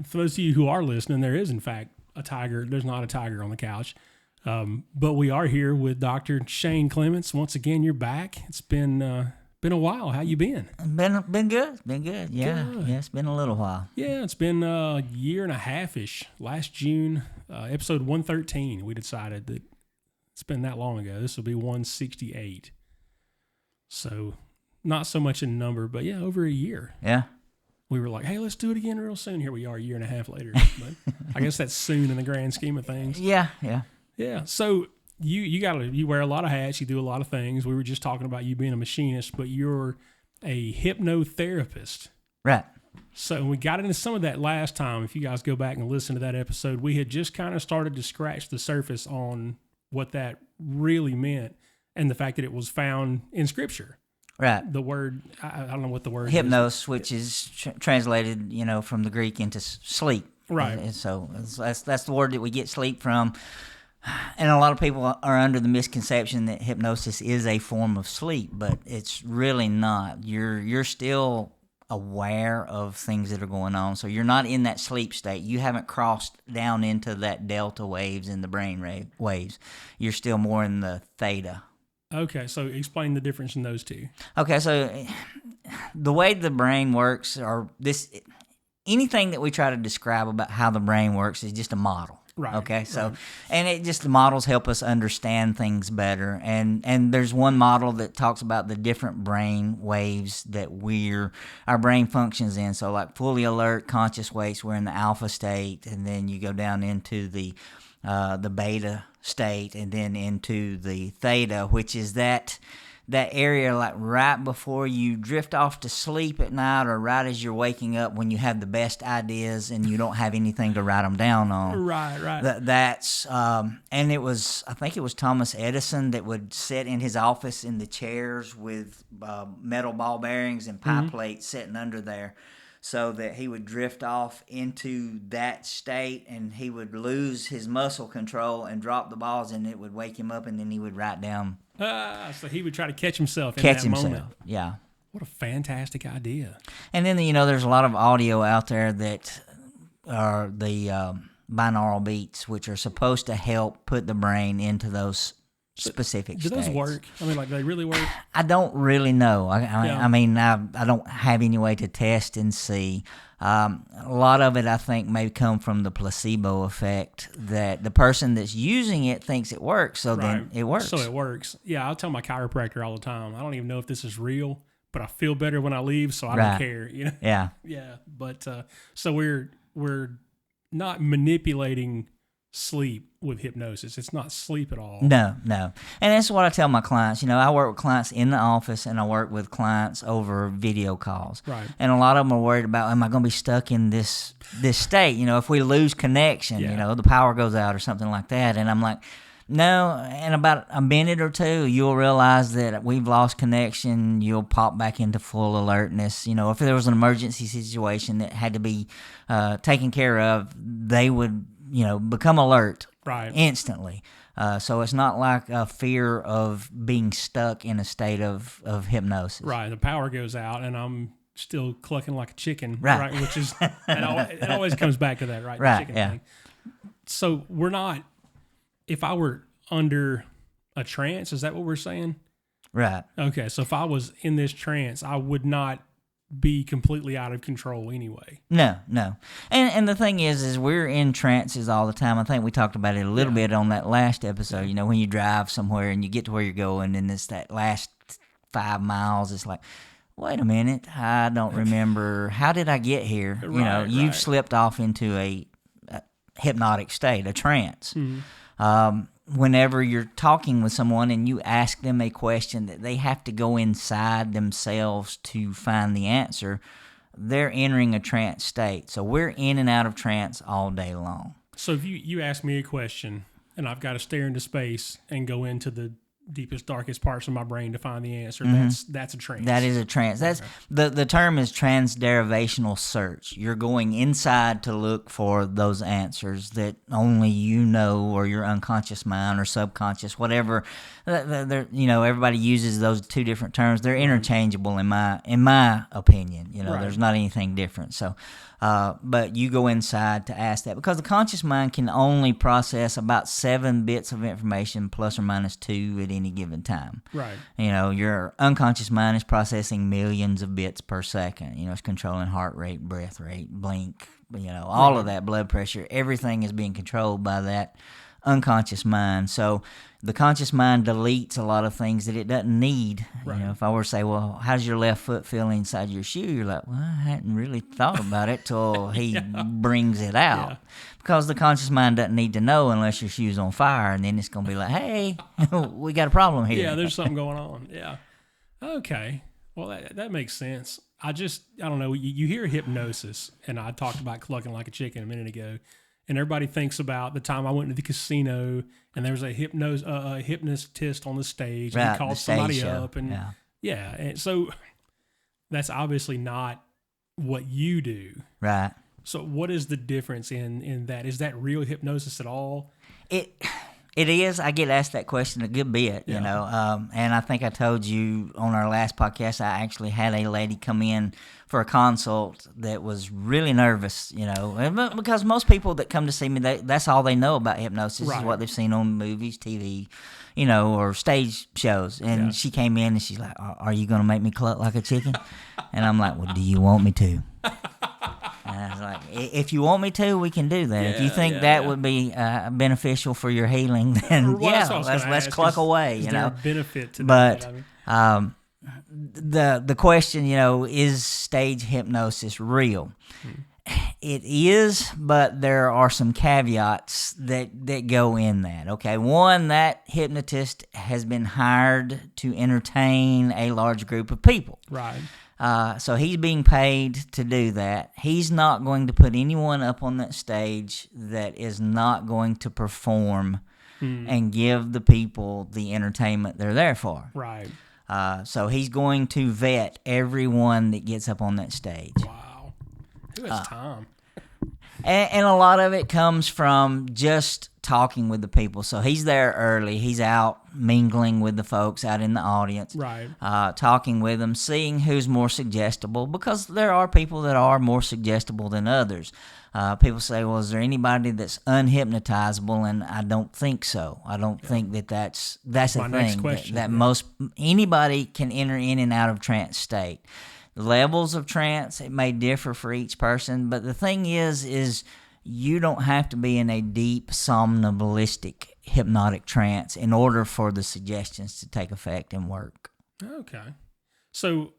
for those of you who are listening, there is in fact a tiger. There's not a tiger on the couch. But we are here with Dr. Shane Clements. Once again, you're back. It's been a while. How you been? Been good. Been good. Yeah. Good. Yeah, it's been a little while. Yeah, it's been a year and a half-ish. Last June, episode 113, we decided that it's been that long ago. This will be 168. So not so much in number, but yeah, over a year. Yeah. We were like, hey, let's do it again real soon. Here we are a year and a half later. But I guess that's soon in the grand scheme of things. Yeah. Yeah. So you wear a lot of hats. You do a lot of things. We were just talking about you being a machinist, but you're a hypnotherapist. Right. So we got into some of that last time. If you guys go back and listen to that episode, we had just kind of started to scratch the surface on what that really meant and the fact that it was found in Scripture. Right. The word, I don't know what the word Hypnos, is. which is translated, from the Greek into sleep. Right. And so that's the word that we get sleep from. And a lot of people are under the misconception that hypnosis is a form of sleep, but it's really not. You're still aware of things that are going on, so you're not in that sleep state. You haven't crossed down into that delta waves and the brain waves. You're still more in the theta. Okay, so explain the difference in those two. Okay, so the way the brain works, or anything that we try to describe about how the brain works is just a model. Right. Okay. So, right. And the models help us understand things better. And there's one model that talks about the different brain waves that our brain functions in. So like fully alert, conscious waves, we're in the alpha state, and then you go down into the beta state, and then into the theta, which is that area like right before you drift off to sleep at night, or right as you're waking up when you have the best ideas and you don't have anything to write them down on. Right. That's and I think it was Thomas Edison that would sit in his office in the chairs with metal ball bearings and pie plates sitting under there, so that he would drift off into that state and he would lose his muscle control and drop the balls, and it would wake him up, and then he would write down. So he would try to catch himself in that moment. Yeah. What a fantastic idea. And then, there's a lot of audio out there that are the binaural beats, which are supposed to help put the brain into those specific states. Do those work? I mean, like, they really work? I don't really know. I don't have any way to test and see. A lot of it, I think, may come from the placebo effect, that the person that's using it thinks it works, so then it works. So it works. Yeah, I'll tell my chiropractor all the time, I don't even know if this is real, but I feel better when I leave, so I don't care. Yeah. Yeah, but so we're not manipulating sleep with hypnosis. It's not sleep at all. No. And that's what I tell my clients. I work with clients in the office, and I work with clients over video calls. Right. And a lot of them are worried about, am I going to be stuck in this state? If we lose connection, the power goes out or something like that. And I'm like, no, in about a minute or two, you'll realize that we've lost connection. You'll pop back into full alertness. If there was an emergency situation that had to be taken care of, they would become alert instantly. So it's not like a fear of being stuck in a state of hypnosis. Right. The power goes out, and I'm still clucking like a chicken. Right. Which is, it always comes back to that, right? Right. The chicken thing. So we're not, if I were under a trance, is that what we're saying? Right. Okay. So if I was in this trance, I would not be completely out of control anyway. No. And the thing is we're in trances all the time. I think we talked about it a little bit on that last episode. When you drive somewhere and you get to where you're going, and it's that last 5 miles, it's like, wait a minute, I don't remember. How did I get here? You've slipped off into a hypnotic state, a trance. Mm-hmm. Whenever you're talking with someone and you ask them a question that they have to go inside themselves to find the answer, they're entering a trance state. So we're in and out of trance all day long. So if you ask me a question and I've got to stare into space and go into the deepest, darkest parts of my brain to find the answer. That's a trance. That is a trance. That's the term is transderivational search. You're going inside to look for those answers that only you know, or your unconscious mind or subconscious, whatever. Everybody uses those two different terms. They're interchangeable in my opinion. There's not anything different. So, but you go inside to ask that, because the conscious mind can only process about 7 bits of information plus or minus 2 at any given time. Right. Your unconscious mind is processing millions of bits per second. It's controlling heart rate, breath rate, blink, all of that, blood pressure. Everything is being controlled by that unconscious mind. So the conscious mind deletes a lot of things that it doesn't need. Right. If I were to say, well, how does your left foot feel inside your shoe? You're like, well, I hadn't really thought about it till he brings it out. Yeah. Because the conscious mind doesn't need to know unless your shoe's on fire, and then it's going to be like, hey, we got a problem here. Yeah, there's something going on. Yeah. Okay. Well, that makes sense. I don't know. You hear hypnosis, and I talked about clucking like a chicken a minute ago. And everybody thinks about the time I went to the casino and there was a hypnotist on the stage, and he called somebody up, and and so that's obviously not what you do, right? So what is the difference in that? Is that real hypnosis at all? It is. I get asked that question a good bit, and I think I told you on our last podcast, I actually had a lady come in for a consult that was really nervous, because most people that come to see me, that's all they know about hypnosis is what they've seen on movies, TV, or stage shows. And she came in and she's like, are you going to make me cluck like a chicken? And I'm like, well, do you want me to? And I was like, if you want me to, we can do that. If you think that would be beneficial for your healing, then let's cluck away. Is there a benefit to that? But the question, is stage hypnosis real? It is, but there are some caveats that go in that. Okay, one, that hypnotist has been hired to entertain a large group of people. Right. So he's being paid to do that. He's not going to put anyone up on that stage that is not going to perform and give the people the entertainment they're there for. Right. So he's going to vet everyone that gets up on that stage. Wow. Who has time? And a lot of it comes from just talking with the people. So he's there early. He's out mingling with the folks out in the audience. Right. Talking with them, seeing who's more suggestible, because there are people that are more suggestible than others. People say, well, is there anybody that's unhypnotizable? And I don't think so. I don't think that's the thing. Next question. That most anybody can enter in and out of trance state. Levels of trance, it may differ for each person, but the thing is you don't have to be in a deep somnambulistic hypnotic trance in order for the suggestions to take effect and work. Okay. So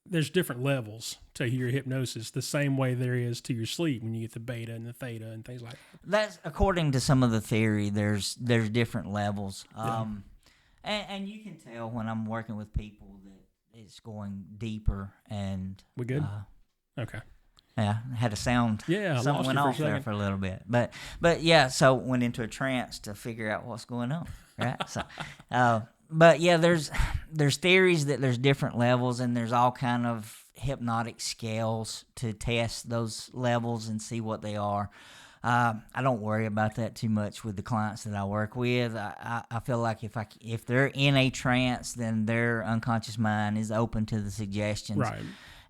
there's different levels to your hypnosis, the same way there is to your sleep when you get the beta and the theta and things like that. That's according to some of the theory. There's different levels, and you can tell when I'm working with people that it's going deeper. And we good? Okay. Yeah, had a sound. Yeah, something went off there for a little bit, but yeah. So went into a trance to figure out what's going on, right? So, but yeah, there's theories that there's different levels, and there's all kind of hypnotic scales to test those levels and see what they are. I don't worry about that too much with the clients that I work with. I feel like if they're in a trance, then their unconscious mind is open to the suggestions. Right.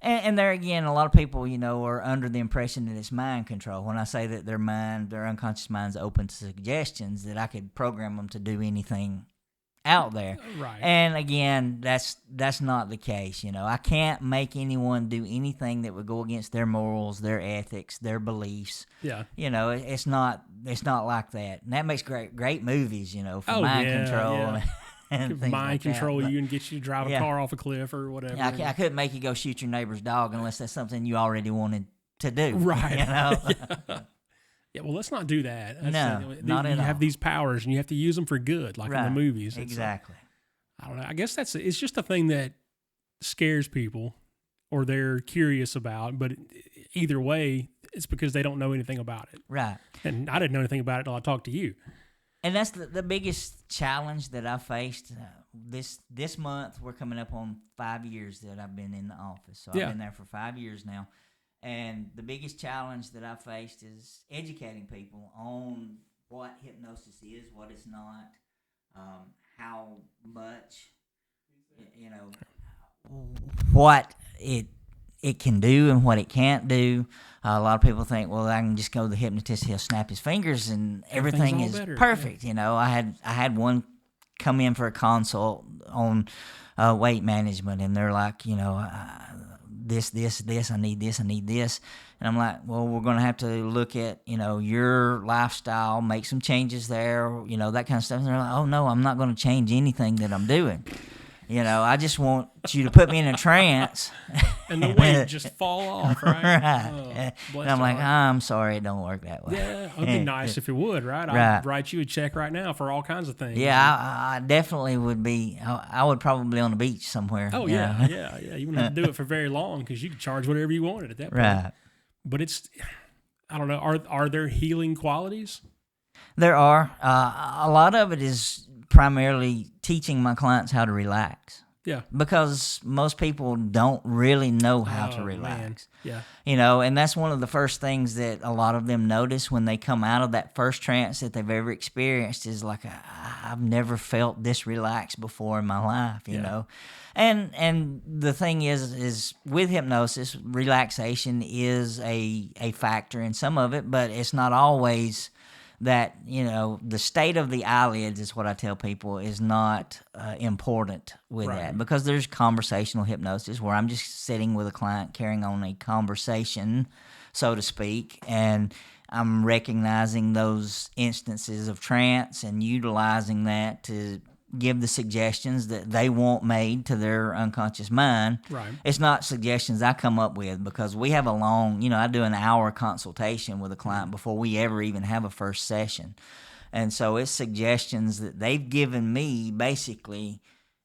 And there again, a lot of people, are under the impression that it's mind control. When I say that their unconscious mind's open to suggestions, that I could program them to do anything out there. Right. And again, that's not the case. I can't make anyone do anything that would go against their morals, their ethics, their beliefs. Yeah. It's not like that. And that makes great movies, for mind control. Yeah. And mind control you and get you to drive a car off a cliff or whatever. Yeah, I couldn't make you go shoot your neighbor's dog unless that's something you already wanted to do. Right. Yeah, well, let's not do that. Not at all. You have these powers, and you have to use them for good, like in the movies. Exactly. I don't know. I guess it's just a thing that scares people, or they're curious about. But either way, it's because they don't know anything about it. Right. And I didn't know anything about it until I talked to you. And that's the biggest challenge that I faced. This month, we're coming up on 5 years that I've been in the office. So I've been there for 5 years now. And the biggest challenge that I faced is educating people on what hypnosis is, what it's not, how much, what it can do and what it can't do. A lot of people think, well, I can just go to the hypnotist, he'll snap his fingers and everything is better. Perfect. Yeah. I had one come in for a consult on weight management, and they're like, this, I need this. And I'm like, well, we're going to have to look at, your lifestyle, make some changes there, that kind of stuff. And they're like, oh, no, I'm not going to change anything that I'm doing. I just want you to put me in a trance. And the weight just fall off, right? Right. And I'm like, I'm sorry, it don't work that way. Yeah, it would be nice if it would, right? I'd write you a check right now for all kinds of things. Yeah, I definitely would be. I would probably be on the beach somewhere. Oh, yeah. You wouldn't have to do it for very long because you could charge whatever you wanted at that point. Right. But I don't know, are there healing qualities? There are. A lot of it is primarily teaching my clients how to relax. Yeah. Because most people don't really know how to relax. Man. Yeah. And that's one of the first things that a lot of them notice when they come out of that first trance that they've ever experienced is like, I've never felt this relaxed before in my life, you know. And the thing is with hypnosis, relaxation is a factor in some of it, but it's not always that, the state of the eyelids is what I tell people is not important with that, because there's conversational hypnosis where I'm just sitting with a client carrying on a conversation, so to speak, and I'm recognizing those instances of trance and utilizing that to give the suggestions that they want made to their unconscious mind. Right. It's not suggestions I come up with, because we have a long, I do an hour consultation with a client before we ever even have a first session. And so it's suggestions that they've given me basically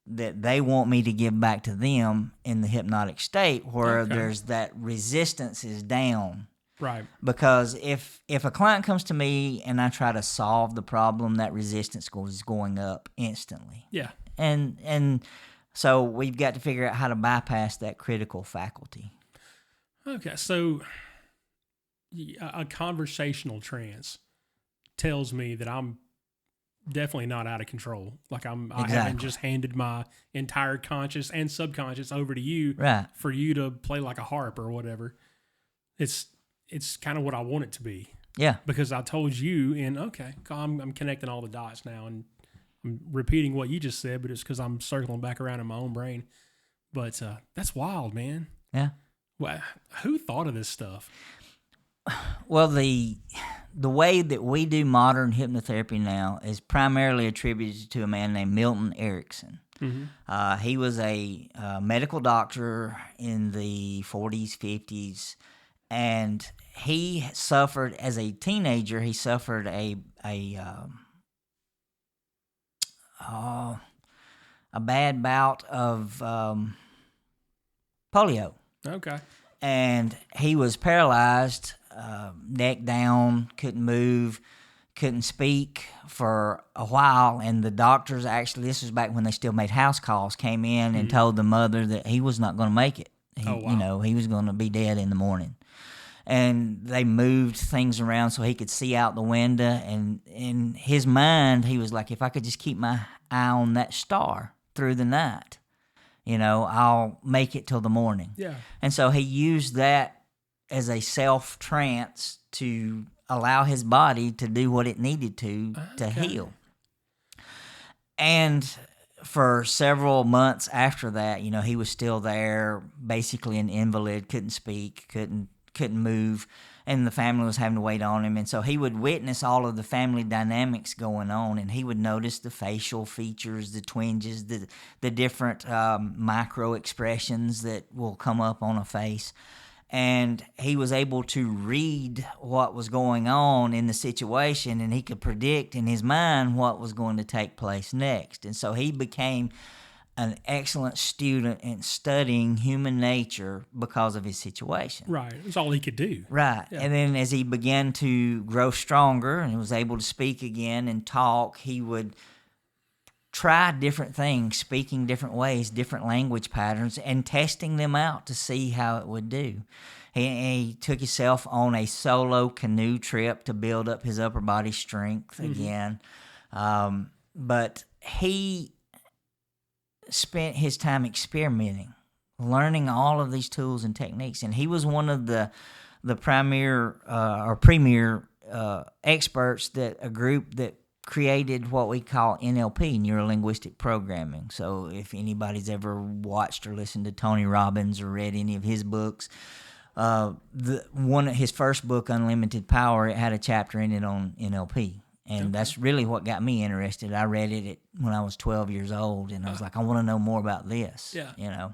that they want me to give back to them in the hypnotic state where there's that resistance is down. Right. Because if a client comes to me and I try to solve the problem, that resistance is going up instantly. Yeah. And so we've got to figure out how to bypass that critical faculty. Okay, so a conversational trance tells me that I'm definitely not out of control. Like I haven't just handed my entire conscious and subconscious over to you for you to play like a harp or whatever. It's kind of what I want it to be. Yeah. Because I told you, I'm connecting all the dots now, and I'm repeating what you just said, but it's because I'm circling back around in my own brain. But that's wild, man. Yeah. Well, who thought of this stuff? Well, the way that we do modern hypnotherapy now is primarily attributed to a man named Milton Erickson. Mm-hmm. He was a medical doctor in the 40s, 50s, and he suffered as a teenager. He suffered a bad bout of polio. Okay. And he was paralyzed, neck down, couldn't move, couldn't speak for a while. And the doctors actually, this was back when they still made house calls, came in and told the mother that he was not going to make it. He was going to be dead in the morning. And they moved things around so he could see out the window. And in his mind, he was like, if I could just keep my eye on that star through the night, I'll make it till the morning. Yeah. And so he used that as a self-trance to allow his body to do what it needed to heal. And for several months after that, he was still there, basically an invalid, couldn't speak, couldn't move, and the family was having to wait on him. And so he would witness all of the family dynamics going on, and he would notice the facial features, the twinges, the different micro expressions that will come up on a face. And he was able to read what was going on in the situation, and he could predict in his mind what was going to take place next. And so he became an excellent student in studying human nature because of his situation. Right. It's all he could do. Right. Yeah. And then as he began to grow stronger and was able to speak again and talk, he would try different things, speaking different ways, different language patterns, and testing them out to see how it would do. He took himself on a solo canoe trip to build up his upper body strength again. But he spent his time experimenting, learning all of these tools and techniques. And he was one of the premier experts that a group that created what we call NLP, neuro-linguistic programming. So if anybody's ever watched or listened to Tony Robbins or read any of his books, his first book, Unlimited Power, it had a chapter in it on NLP. And that's really what got me interested. I read it when I was 12 years old, and I was like, I want to know more about this. Yeah. You know.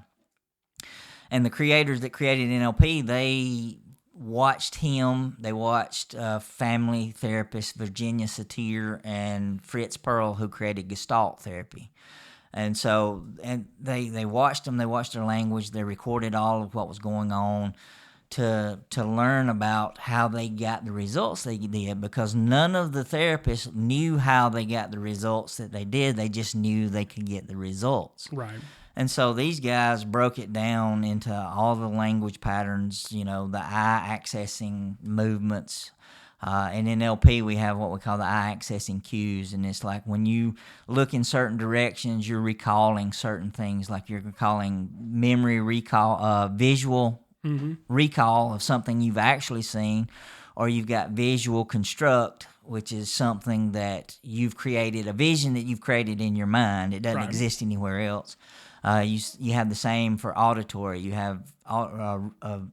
And the creators that created NLP, they watched him. They watched family therapist Virginia Satir and Fritz Perl, who created Gestalt therapy. And so, they watched them. They watched their language. They recorded all of what was going on to learn about how they got the results they did, because none of the therapists knew how they got the results that they did. They just knew they could get the results. Right. And so these guys broke it down into all the language patterns, the eye accessing movements. And in NLP, we have what we call the eye accessing cues. And it's like when you look in certain directions, you're recalling certain things, like you're recalling memory recall, visual recall of something you've actually seen, or you've got visual construct, which is something that you've created, a vision that you've created in your mind. It doesn't exist anywhere else. You have the same for auditory. You have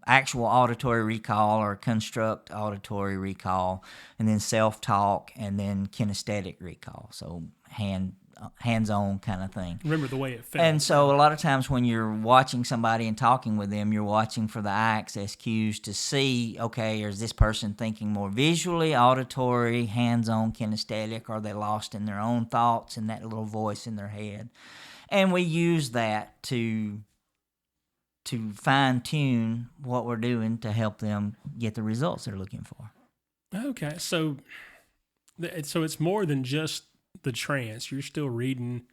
actual auditory recall or construct auditory recall, and then self-talk, and then kinesthetic recall. So hands-on kind of thing. Remember the way it felt. And so a lot of times when you're watching somebody and talking with them, you're watching for the eye access cues to see, okay, is this person thinking more visually, auditory, hands-on, kinesthetic, or are they lost in their own thoughts and that little voice in their head? And we use that to fine-tune what we're doing to help them get the results they're looking for. Okay, so it's more than just the trance. You're still reading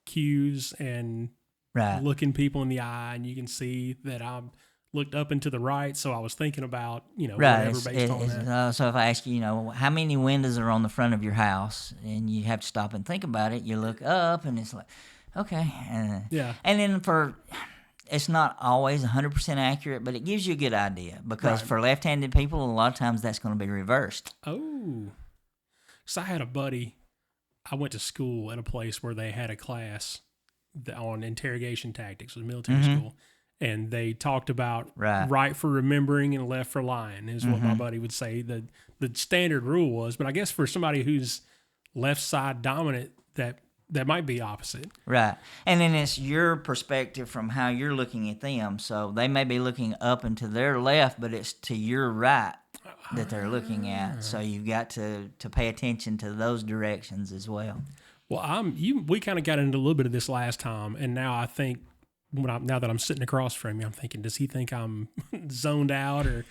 cues and looking people in the eye, and you can see that I'm looked up and to the right, so I was thinking about, whatever based on that. So if I ask you, how many windows are on the front of your house, and you have to stop and think about it, you look up, and it's like, okay. Yeah. And then it's not always 100% accurate, but it gives you a good idea, because for left-handed people, a lot of times that's going to be reversed. Oh. So I had a buddy, I went to school at a place where they had a class on interrogation tactics. It was military school. And they talked about right for remembering and left for lying is what my buddy would say. The standard rule was, but I guess for somebody who's left side dominant, that might be opposite. Right. And then it's your perspective from how you're looking at them. So they may be looking up and to their left, but it's to your right that they're looking at. So you've got to pay attention to those directions as well. Well, we kind of got into a little bit of this last time, and now I think now that I'm sitting across from you, I'm thinking, does he think I'm zoned out, or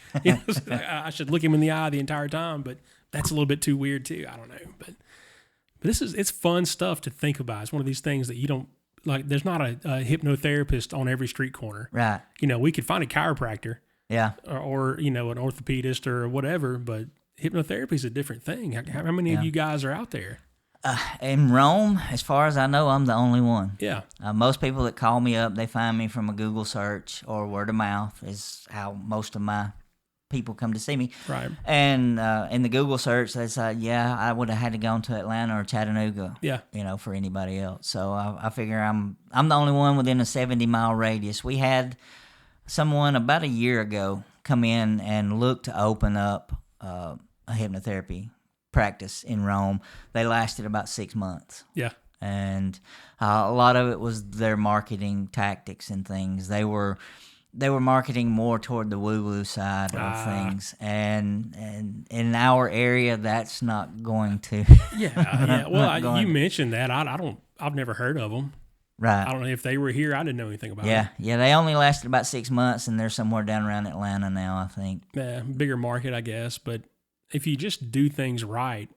I should look him in the eye the entire time? But that's a little bit too weird too. I don't know, but it's fun stuff to think about. It's one of these things that you don't like. There's not a hypnotherapist on every street corner, right? We could find a chiropractor, or an orthopedist or whatever, but hypnotherapy is a different thing. How many of you guys are out there? In Rome, as far as I know, I'm the only one. Yeah. Most people that call me up, they find me from a Google search or word of mouth is how most of my people come to see me. Right. And in the Google search, they say, I would have had to go to Atlanta or Chattanooga. Yeah. For anybody else. So I figure I'm the only one within a 70-mile radius. We had someone about a year ago come in and look to open up a hypnotherapy practice in Rome. They lasted about 6 months. Yeah. And a lot of it was their marketing tactics and things. They were marketing more toward the woo-woo side of things. And in our area, that's not going to. Yeah. Well, you mentioned that. I've never heard of them. Right. I don't know if they were here. I didn't know anything about it. Yeah. They only lasted about 6 months, and they're somewhere down around Atlanta now, I think. Yeah, bigger market, I guess. But if you just do things right,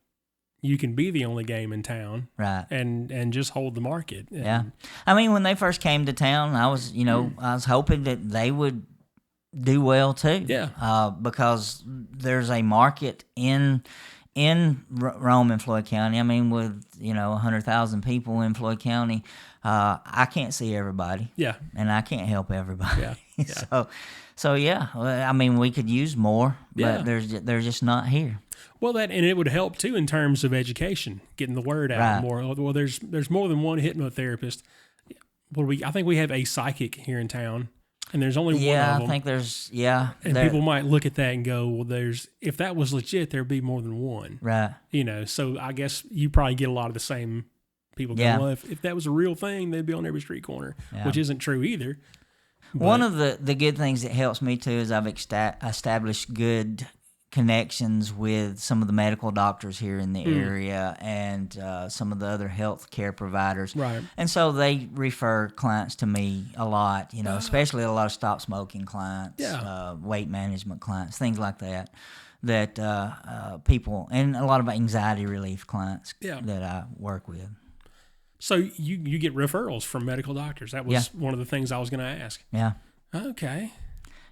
you can be the only game in town, right? And just hold the market. Yeah, I mean, when they first came to town, I was hoping that they would do well too. Yeah, because there's a market in Rome and Floyd County. I mean, with 100,000 people in Floyd County, I can't see everybody. Yeah, and I can't help everybody. Yeah. so yeah. I mean, we could use more, but they're just not here. Well, and it would help too in terms of education, getting the word out more. Well, there's more than one hypnotherapist. Well, I think we have a psychic here in town, and there's only one of them. Yeah, I think there's And people might look at that and go, well, if that was legit, there'd be more than one. Right. So I guess you probably get a lot of the same people going, well, if that was a real thing, they'd be on every street corner, which isn't true either. But one of the good things that helps me too is I've established good connections with some of the medical doctors here in the area and some of the other health care providers. Right. And so they refer clients to me a lot, especially a lot of stop smoking clients, weight management clients, things like that. That people, and a lot of anxiety relief clients that I work with. So you get referrals from medical doctors. That was one of the things I was going to ask. Yeah. Okay.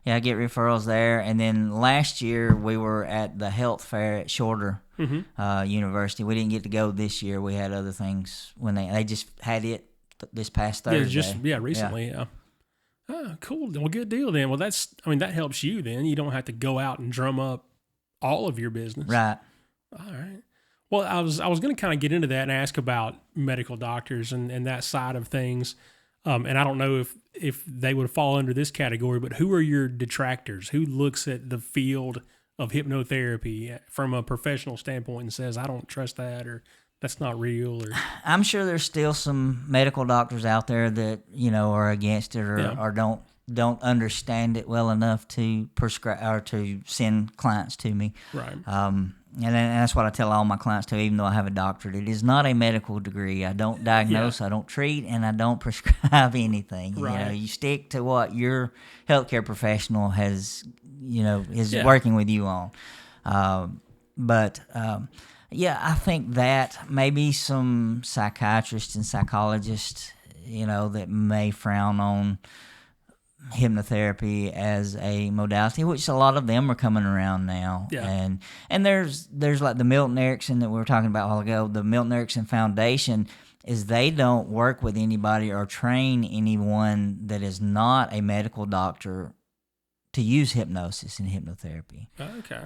Yeah, I get referrals there. And then last year we were at the health fair at Shorter University. We didn't get to go this year. We had other things when they just had it this past Thursday. Recently. Yeah. Oh, cool. Well, good deal then. Well, that helps you then. You don't have to go out and drum up all of your business. Right. All right. Well, I was going to kind of get into that and ask about medical doctors and that side of things. And I don't know if they would fall under this category, but who are your detractors? Who looks at the field of hypnotherapy from a professional standpoint and says, I don't trust that, or that's not real? Or I'm sure there's still some medical doctors out there that, are against it or don't understand it well enough to prescribe or to send clients to me. Right. And that's what I tell all my clients too, even though I have a doctorate. It is not a medical degree. I don't diagnose, I don't treat, and I don't prescribe anything. Right. You stick to what your healthcare professional is working with you on. I think that maybe some psychiatrists and psychologists, that may frown on hypnotherapy as a modality, which a lot of them are coming around now. Yeah. And there's like the Milton Erickson that we were talking about a while ago. The Milton Erickson Foundation is they don't work with anybody or train anyone that is not a medical doctor to use hypnosis and hypnotherapy. Okay.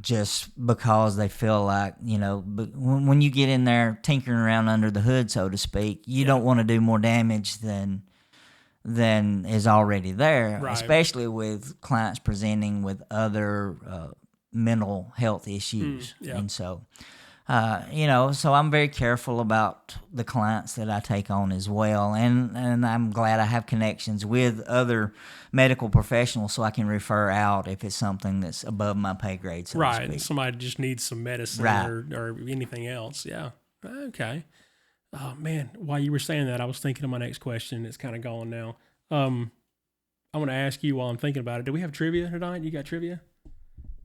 Just because they feel like, when you get in there tinkering around under the hood, so to speak, you don't want to do more damage than is already there, right. Especially with clients presenting with other mental health issues. And so, so I'm very careful about the clients that I take on as well. And I'm glad I have connections with other medical professionals so I can refer out if it's something that's above my pay grade, so to speak. Somebody just needs some medicine or anything else. Yeah. Okay. Oh, man, while you were saying that, I was thinking of my next question. It's kind of gone now. I want to ask you while I'm thinking about it. Do we have trivia tonight? You got trivia?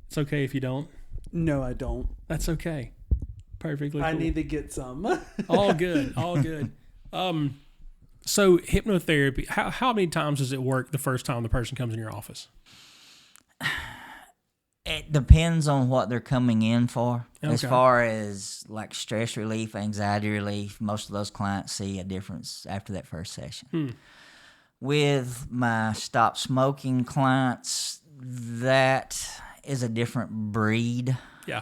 It's okay if you don't. No, I don't. That's okay. Perfectly cool. I need to get some. All good. All good. So hypnotherapy, how many times does it work the first time the person comes in your office? It depends on what they're coming in for. Okay. As far as like stress relief, anxiety relief, most of those clients see a difference after that first session. With my stop smoking clients, that is a different breed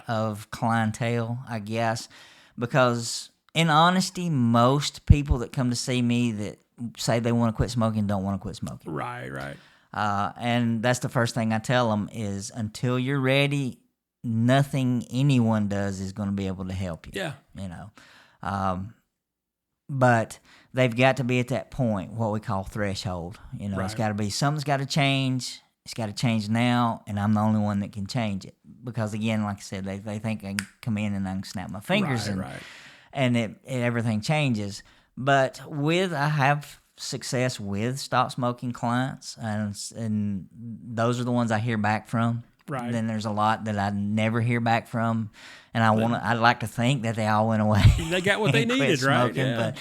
of clientele, I guess, because in honesty, most people that come to see me that say they want to quit smoking don't want to quit smoking. Right. And that's the first thing I tell them is until you're ready, nothing anyone does is going to be able to help you. Yeah. But they've got to be at that point, what we call threshold. It's got to be something's got to change. It's got to change now, and I'm the only one that can change it. Because again, like I said, they think I can come in and I can snap my fingers and everything changes. But I have success with stop smoking clients, and those are the ones I hear back from. Right. Then there's a lot that I never hear back from, and I'd like to think that they all went away. They got what they and quit needed, right? smoking, Yeah.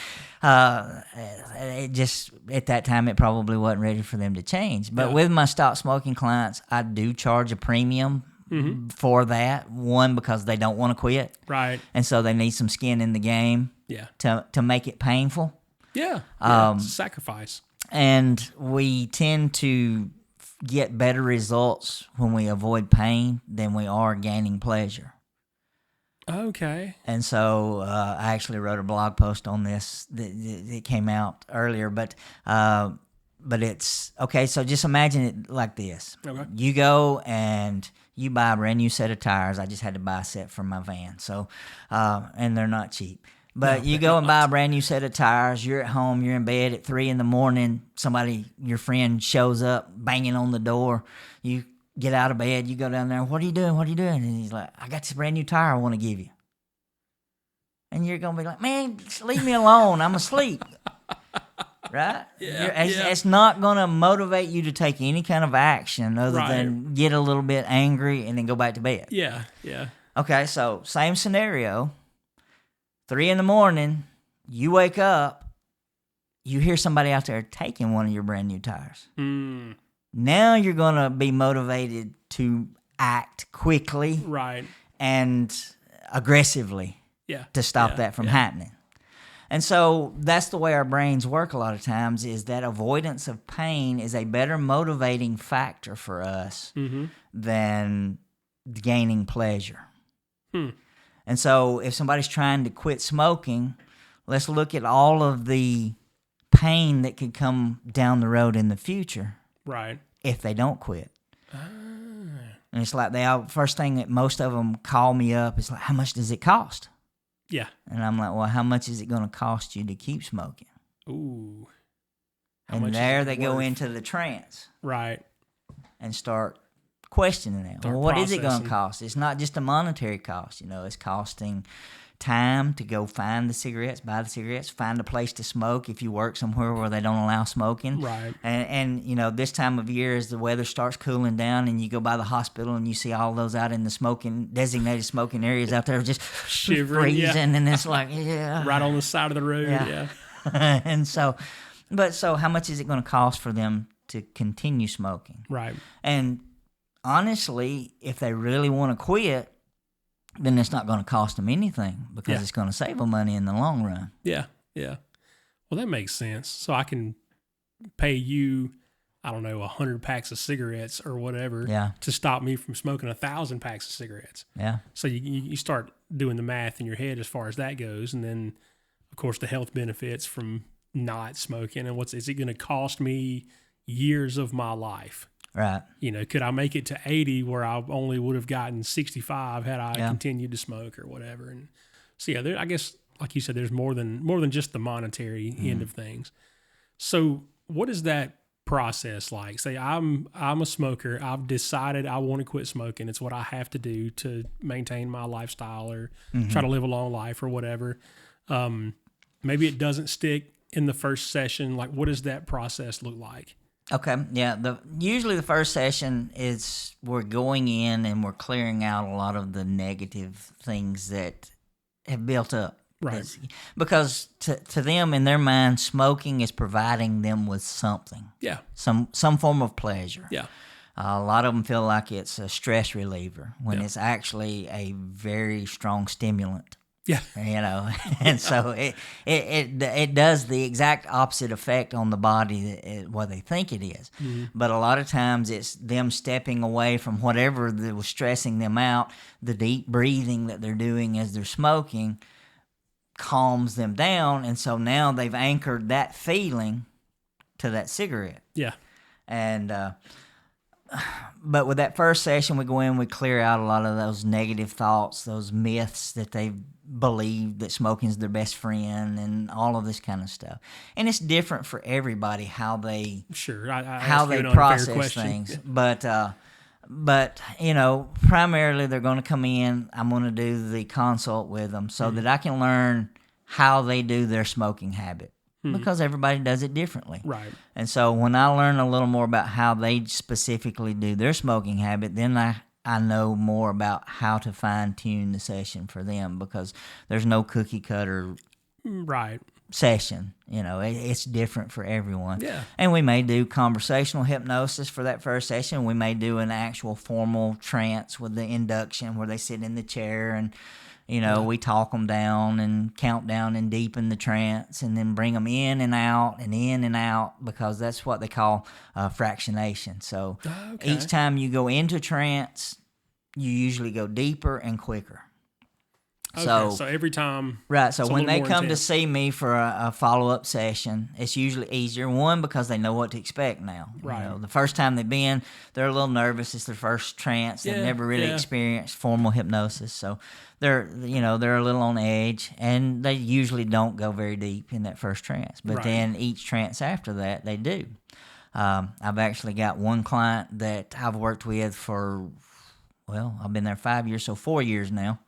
But it just at that time it probably wasn't ready for them to change. But Yeah. with my stop smoking clients, I do charge a premium for that. One, because they don't want to quit, Right. and so they need some skin in the game Yeah. to make it painful. Yeah. It's a sacrifice. And we tend to get better results when we avoid pain than we are gaining pleasure. Okay. And so I actually wrote a blog post on this that came out earlier, but it's okay. So just imagine it like this: Okay. you go and you buy a brand new set of tires. I just had to buy a set for my van, so and they're not cheap. But you go and buy a brand new set of tires. You're at home. You're in bed at 3 a.m. Somebody, your friend, shows up banging on the door. You get out of bed. You go down there. What are you doing? What are you doing? And he's like, I got this brand new tire I want to give you. And you're going to be like, man, just leave me alone. I'm asleep. Right? Yeah, It's not going to motivate you to take any kind of action other Right. than get a little bit angry and then go back to bed. Yeah. Yeah. Okay, so same scenario. 3 a.m, you wake up, you hear somebody out there taking one of your brand new tires. Mm. Now you're going to be motivated to act quickly Right. and aggressively Yeah. to stop Yeah. that from Yeah. happening. And so that's the way our brains work a lot of times, is that avoidance of pain is a better motivating factor for us than gaining pleasure. And so if somebody's trying to quit smoking, let's look at all of the pain that could come down the road in the future Right. if they don't quit. And it's like first thing that most of them call me up is like, how much does it cost? Yeah. And I'm like, well, how much is it going to cost you to keep smoking? Ooh. How much And is there it they go worth? into the trance Right. and start questioning it. Start Well, what is it going processing. to cost? It's not just a monetary cost. It's costing time to go find the cigarettes, buy the cigarettes, find a place to smoke if you work somewhere where they don't allow smoking. Right. And this time of year, as the weather starts cooling down and you go by the hospital and you see all those out in the designated smoking areas out there just Shivering, yeah. freezing, and it's like, yeah. Right on the side of the road. Yeah. Yeah. And so how much is it going to cost for them to continue smoking? Right. And honestly, if they really want to quit, then it's not going to cost them anything because Yeah. it's going to save them money in the long run. Yeah. Yeah. Well, that makes sense. So I can pay you, I don't know, 100 packs of cigarettes or whatever Yeah. to stop me from smoking 1,000 packs of cigarettes. Yeah. So you start doing the math in your head as far as that goes. And then, of course, the health benefits from not smoking. And is it going to cost me years of my life? Right. Could I make it to 80 where I only would have gotten 65 had I Yeah. continued to smoke or whatever? And so, yeah, I guess, like you said, there's more than just the monetary end of things. So what is that process like? Say I'm a smoker. I've decided I want to quit smoking. It's what I have to do to maintain my lifestyle or try to live a long life or whatever. Maybe it doesn't stick in the first session. Like, what does that process look like? Okay. Yeah. Usually the first session is we're going in and we're clearing out a lot of the negative things that have built up. Right. Because to them, in their mind, smoking is providing them with something. Yeah. Some form of pleasure. Yeah. A lot of them feel like it's a stress reliever when Yeah. it's actually a very strong stimulant. Yeah. And so it does the exact opposite effect on the body that what they think it is. But a lot of times it's them stepping away from whatever that was stressing them out. The deep breathing that they're doing as they're smoking calms them down, and so now they've anchored that feeling to that cigarette. Yeah. And but with that first session, we go in, we clear out a lot of those negative thoughts, those myths that they believe that smoking's their best friend, and all of this kind of stuff. And it's different for everybody how they Sure. I how asked you they an unfair process question. things. But primarily they're going to come in. I'm going to do the consult with them so that I can learn how they do their smoking habit because everybody does it differently. Right. And so when I learn a little more about how they specifically do their smoking habit, then I know more about how to fine-tune the session for them because there's no cookie cutter Right. session. It's different for everyone. Yeah. And we may do conversational hypnosis for that first session. We may do an actual formal trance with the induction where they sit in the chair and we talk them down and count down and deepen the trance and then bring them in and out because that's what they call fractionation. So each time you go into trance, you usually go deeper and quicker. Okay, so every time. Right, so when they come intense. to see me for a follow-up session, it's usually easier. One, because they know what to expect now. Right. The first time they've been, they're a little nervous. It's their first trance. They've never really experienced formal hypnosis. So they're a little on edge, and they usually don't go very deep in that first trance. But then each trance after that, they do. I've actually got one client that I've worked with for, I've been there 5 years, so 4 years now.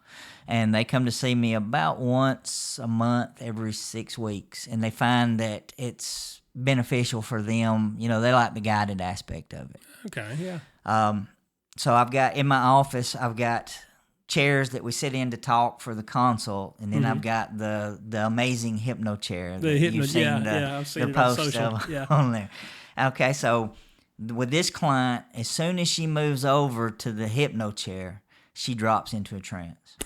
And they come to see me about once a month, every 6 weeks. And they find that it's beneficial for them. They like the guided aspect of it. Okay, yeah. So I've got, in my office, I've got chairs that we sit in to talk for the consult. And then I've got the amazing hypno chair. The hypno, you've seen I've seen the it on post social. on there. Okay, so with this client, as soon as she moves over to the hypno chair, she drops into a trance.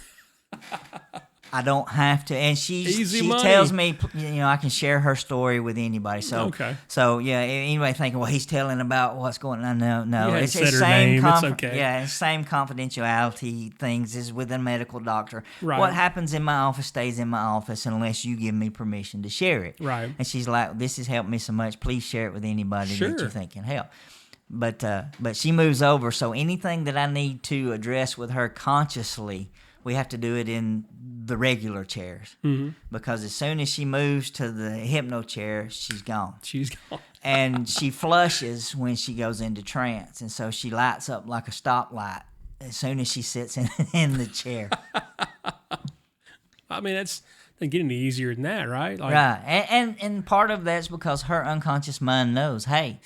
I don't have to, and she tells me, I can share her story with anybody. So, anybody thinking, well, he's telling about what's going on. No, it's the same. It's okay. Yeah, it's same confidentiality things as with a medical doctor. Right. What happens in my office stays in my office unless you give me permission to share it. Right. And she's like, this has helped me so much. Please share it with anybody that you think can help. But she moves over, so anything that I need to address with her consciously, we have to do it in the regular chairs because as soon as she moves to the hypno chair, she's gone. And she flushes when she goes into trance, and so she lights up like a stoplight as soon as she sits in the chair. I mean, it's getting any easier than that, right? Right, and part of that's because her unconscious mind knows, hey,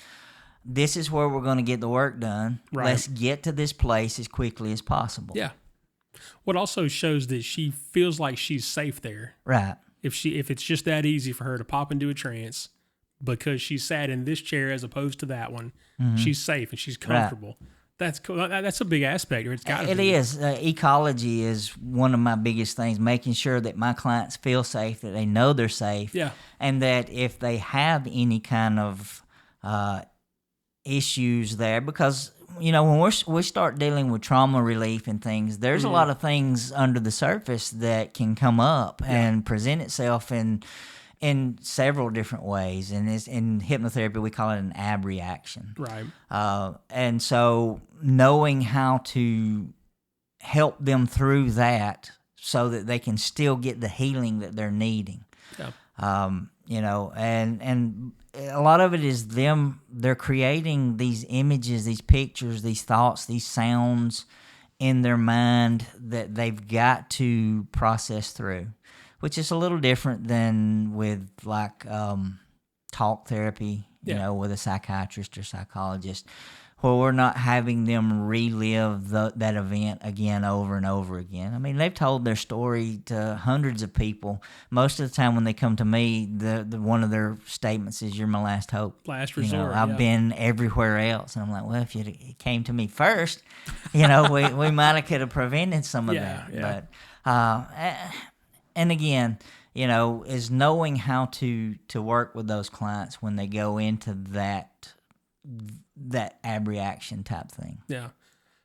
this is where we're going to get the work done. Right. Let's get to this place as quickly as possible. Yeah. What also shows that she feels like she's safe there. Right. If it's just that easy for her to pop into a trance because she sat in this chair as opposed to that one, she's safe and she's comfortable. Right. That's cool. That's a big aspect. It's got to be. It is. Ecology is one of my biggest things, making sure that my clients feel safe, that they know they're safe, and that if they have any kind of issues there, because when we start dealing with trauma relief and things, there's a lot of things under the surface that can come up and present itself in several different ways. And in hypnotherapy, we call it an ab reaction. Right. And so knowing how to help them through that so that they can still get the healing that they're needing. Yeah. And a lot of it is they're creating these images, these pictures, these thoughts, these sounds in their mind that they've got to process through, which is a little different than with talk therapy, with a psychiatrist or psychologist, where we're not having them relive that event again over and over again. I mean, they've told their story to hundreds of people. Most of the time when they come to me, the one of their statements is, "You're my last hope. Last resort." I've been everywhere else. And I'm like, well, if you came to me first, we might have could have prevented some of that. Yeah. But and again, is knowing how to work with those clients when they go into that ab reaction type thing. Yeah.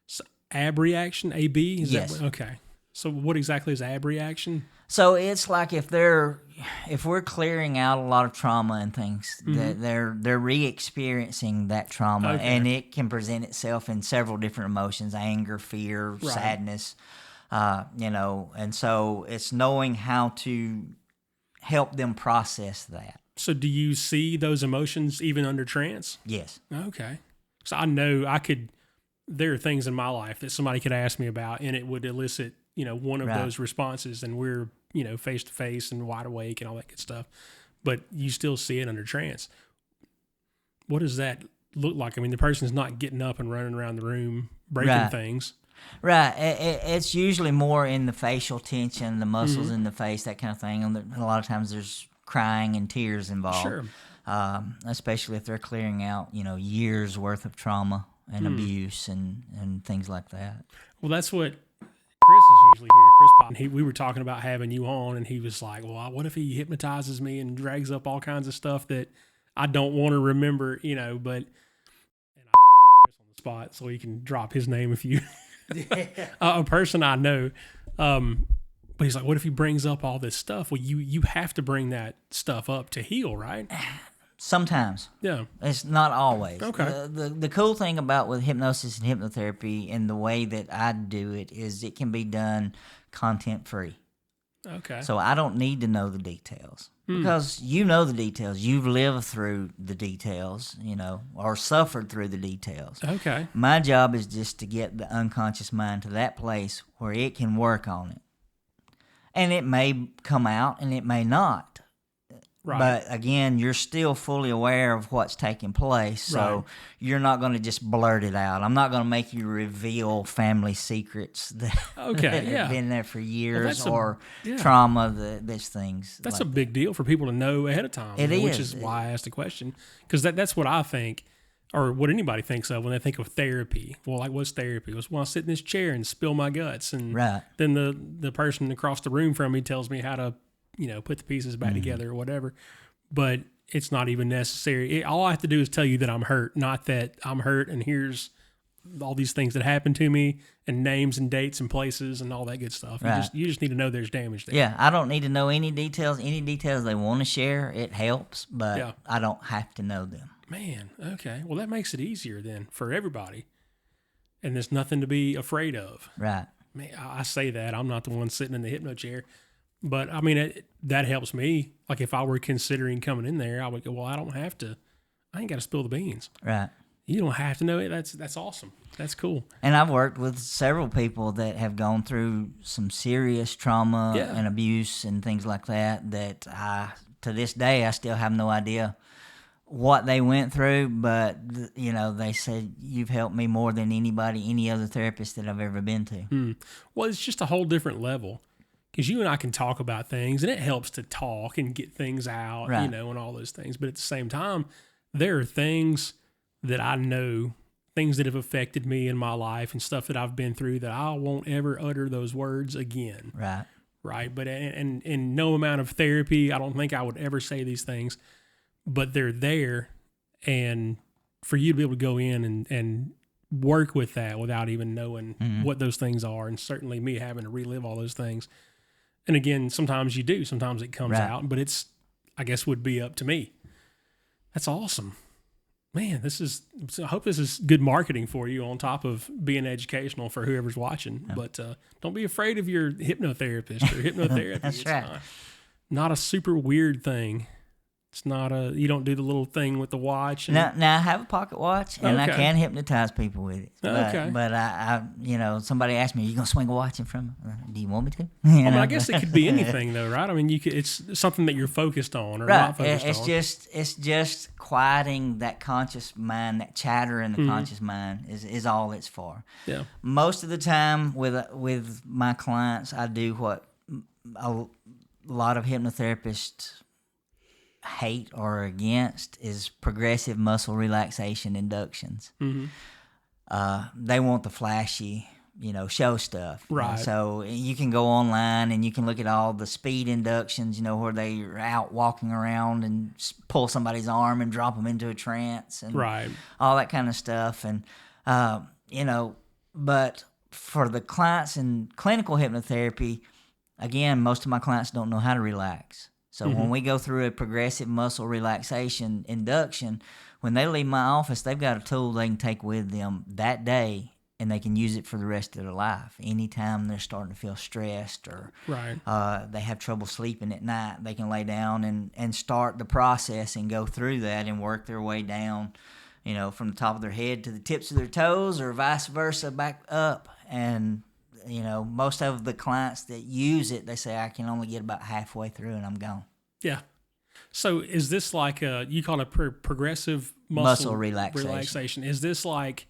So ab reaction, AB? Yes. Okay. So what exactly is ab reaction? So it's like if we're clearing out a lot of trauma and things, that they're re-experiencing that trauma, and it can present itself in several different emotions: anger, fear, sadness, and so it's knowing how to help them process that. So do you see those emotions even under trance? Yes. Okay. So I know there are things in my life that somebody could ask me about and it would elicit, one of those responses, and we're face to face and wide awake and all that good stuff, but you still see it under trance. What does that look like? I mean, the person's not getting up and running around the room breaking things. Right. It's usually more in the facial tension, the muscles in the face, that kind of thing. And a lot of times there's crying and tears involved. Sure. Especially if they're clearing out, years worth of trauma and abuse and things like that. Well, that's what Chris is usually here. Chris Pop. We were talking about having you on, and he was like, well, what if he hypnotizes me and drags up all kinds of stuff that I don't want to remember, but, and I put Chris on the spot so he can drop his name if you, a person I know. But he's like, what if he brings up all this stuff? Well, you have to bring that stuff up to heal, right? Sometimes. Yeah. It's not always. Okay. The cool thing about with hypnosis and hypnotherapy and the way that I do it is it can be done content free. Okay. So I don't need to know the details because you know the details. You've lived through the details, or suffered through the details. Okay. My job is just to get the unconscious mind to that place where it can work on it. And it may come out and it may not. Right. But again, you're still fully aware of what's taking place, so you're not going to just blurt it out. I'm not going to make you reveal family secrets that, that have been there for years trauma, these things. That's like a big deal for people to know ahead of time. Which is why I asked the question, because that's what I think, or what anybody thinks of when they think of therapy. Well, like, what's therapy? It's when I sit in this chair and spill my guts, and then the person across the room from me tells me how to put the pieces back together or whatever. But it's not even necessary. All I have to do is tell you that I'm hurt, not that I'm hurt and here's all these things that happened to me and names and dates and places and all that good stuff. Right. You just need to know there's damage there. Yeah, I don't need to know any details. Any details they want to share, it helps, but I don't have to know them. Man, okay. Well, that makes it easier then for everybody. And there's nothing to be afraid of. Right. Man, I say that. I'm not the one sitting in the hypno chair. But, I mean, that helps me. Like, if I were considering coming in there, I would go, well, I don't have to. I ain't got to spill the beans. Right. You don't have to know it. That's awesome. That's cool. And I've worked with several people that have gone through some serious trauma and abuse and things like that to this day, I still have no idea what they went through. But, they said, you've helped me more than any other therapist that I've ever been to. Well, it's just a whole different level. Because you and I can talk about things, and it helps to talk and get things out, and all those things. But at the same time, there are things that I know, things that have affected me in my life and stuff that I've been through that I won't ever utter those words again. Right. Right. But and in no amount of therapy, I don't think I would ever say these things. But they're there, and for you to be able to go in and work with that without even knowing what those things are, and certainly me having to relive all those things. And again, sometimes you do. Sometimes it comes out, but I guess, would be up to me. That's awesome. Man, I hope this is good marketing for you on top of being educational for whoever's watching. Yeah. But don't be afraid of your hypnotherapist or hypnotherapy. That's right. Not a super weird thing. It's not you don't do the little thing with the watch. Now I have a pocket watch, and I can hypnotize people with it. But I somebody asked me, "Are you gonna swing a watch in front of me? Do you want me to?" I guess it could be anything, though, right? I mean, it's something that you're focused on or not focused on. It's just quieting that conscious mind, that chatter in the conscious mind is all it's for. Yeah. Most of the time with my clients, I do what a lot of hypnotherapists hate or against is progressive muscle relaxation inductions. They want the flashy, show stuff. Right. So you can go online and you can look at all the speed inductions, where they are out walking around and pull somebody's arm and drop them into a trance and all that kind of stuff. And, but for the clients in clinical hypnotherapy, again, most of my clients don't know how to relax. So when we go through a progressive muscle relaxation induction, when they leave my office, they've got a tool they can take with them that day, and they can use it for the rest of their life. Anytime they're starting to feel stressed or they have trouble sleeping at night, they can lay down and start the process and go through that and work their way down, from the top of their head to the tips of their toes or vice versa back up. And most of the clients that use it, they say I can only get about halfway through and I'm gone. Yeah. So is this like you call it progressive Muscle relaxation. Is this like,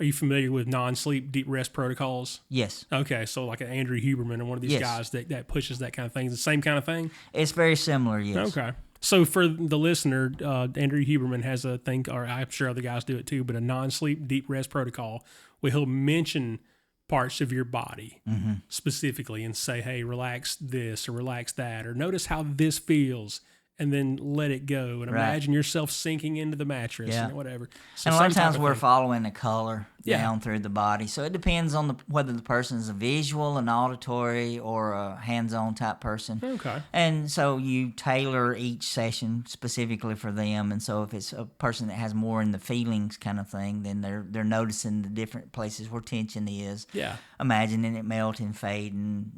are you familiar with non-sleep deep rest protocols? Yes. Okay, so like an Andrew Huberman or one of these guys that pushes that kind of thing. Is the same kind of thing? It's very similar, yes. Okay. So for the listener, Andrew Huberman has a thing, or I'm sure other guys do it too, but a non-sleep deep rest protocol where he'll mention parts of your body specifically and say, hey, relax this or relax that, or notice how this feels, and then let it go and imagine yourself sinking into the mattress and whatever. So and a lot of times we're following the color down through the body. So it depends on whether the person is a visual, an auditory, or a hands-on type person. Okay. And so you tailor each session specifically for them. And so if it's a person that has more in the feelings kind of thing, then they're noticing the different places where tension is. Yeah. Imagining it melting, fading,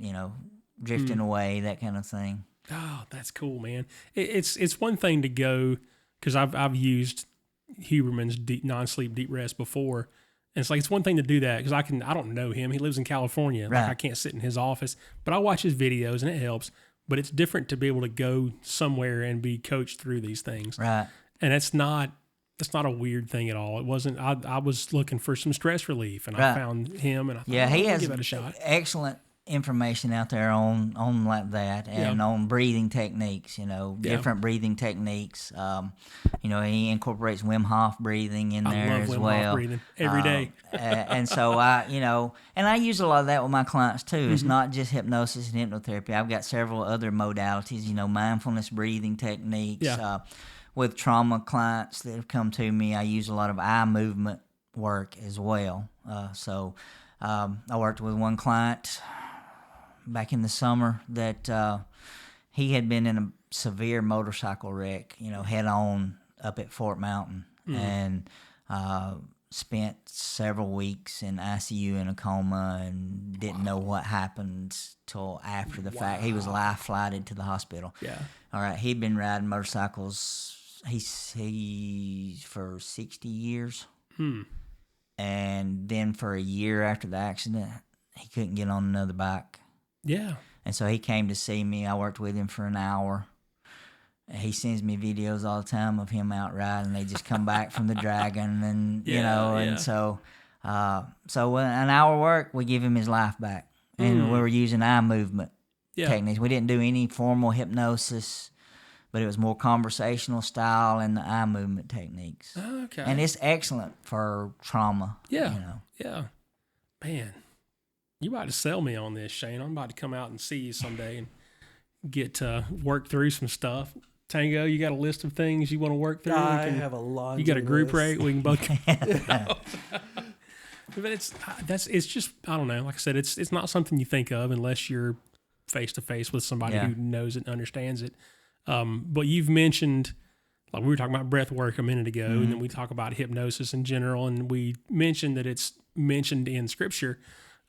drifting away, that kind of thing. Oh, that's cool, man. It's one thing to go, because I've used Huberman's non-sleep deep rest before, and it's like it's one thing to do that because I don't know him. He lives in California. Right. Like I can't sit in his office, but I watch his videos and it helps. But it's different to be able to go somewhere and be coached through these things. Right. And it's not a weird thing at all. It wasn't. I was looking for some stress relief, and I found him, and I thought, he has give it a shot. Excellent information out there on like that, and on breathing techniques, different breathing techniques. He incorporates Wim Hof breathing in there as Wim well. Hof breathing every day. And so I use a lot of that with my clients too. It's not just hypnosis and hypnotherapy. I've got several other modalities, mindfulness breathing techniques. Yeah. With trauma clients that have come to me, I use a lot of eye movement work as well. I worked with one client back in the summer that he had been in a severe motorcycle wreck, head on up at Fort Mountain, and spent several weeks in ICU in a coma and didn't know what happened till after the fact. He was life flighted to the hospital. Yeah. All right. He'd been riding motorcycles for 60 years. And then for a year after the accident, he couldn't get on another bike. Yeah. And so he came to see me. I worked with him for an hour. He sends me videos all the time of him out riding. They just come back from the dragon, and and so an hour work, we give him his life back, and we were using eye movement techniques. We didn't do any formal hypnosis, but it was more conversational style and the eye movement techniques. Okay. And it's excellent for trauma. Yeah. Yeah. Man, you about to sell me on this, Shane. I'm about to come out and see you someday and get to work through some stuff. Tango, you got a list of things you want to work through? I have a lot. You got a group rate? We can both. But it's just, I don't know. Like I said, it's not something you think of unless you're face to face with somebody who knows it and understands it. But you've mentioned, like we were talking about breath work a minute ago, and then we talk about hypnosis in general, and we mentioned that it's mentioned in Scripture.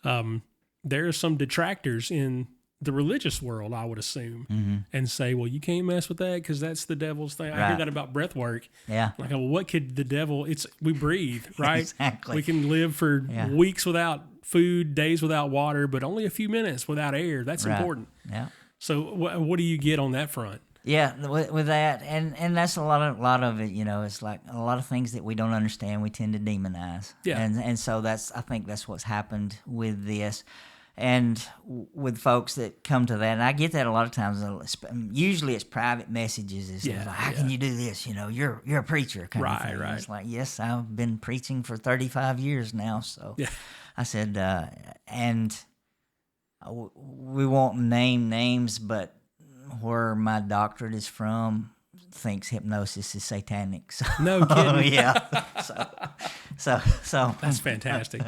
There are some detractors in the religious world, I would assume, and say, well, you can't mess with that because that's the devil's thing. I hear that about breath work. Yeah. Like, well, what could the devil, we breathe, right? Exactly. We can live for weeks without food, days without water, but only a few minutes without air. That's important. Yeah. So what do you get on that front? Yeah, with that, and that's a lot of it. It's like a lot of things that we don't understand, we tend to demonize. Yeah, and so I think that's what's happened with this, and with folks that come to that. And I get that a lot of times. Usually, it's private messages. It's like, how can you do this? You're a preacher, kind of thing. Right. It's like, yes, I've been preaching for 35 years now. So I said, and we won't name names, but where my doctorate is from thinks hypnosis is satanic. So, no kidding. Yeah. So that's fantastic.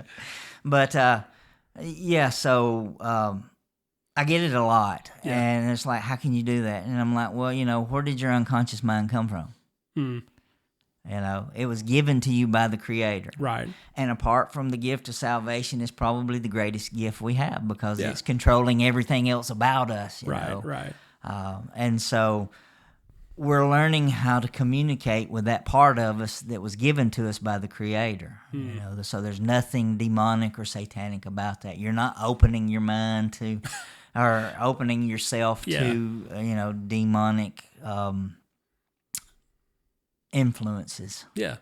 But so I get it a lot, and it's like, how can you do that? And I'm like, well, where did your unconscious mind come from? It was given to you by the Creator. Right. And apart from the gift of salvation, it's probably the greatest gift we have because it's controlling everything else about us. Right. And so we're learning how to communicate with that part of us that was given to us by the Creator. You know, so there's nothing demonic or satanic about that. You're not opening your mind to, or opening yourself to, you know, demonic influences. Yeah.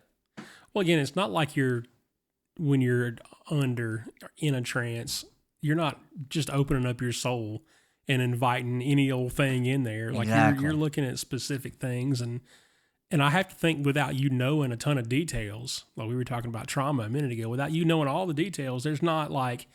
Well, again, it's not like when you're in a trance, you're not just opening up your soul and inviting any old thing in there. Like you're looking at specific things, and I have to think, without you knowing a ton of details, like we were talking about trauma a minute ago, without you knowing all the details, there's not like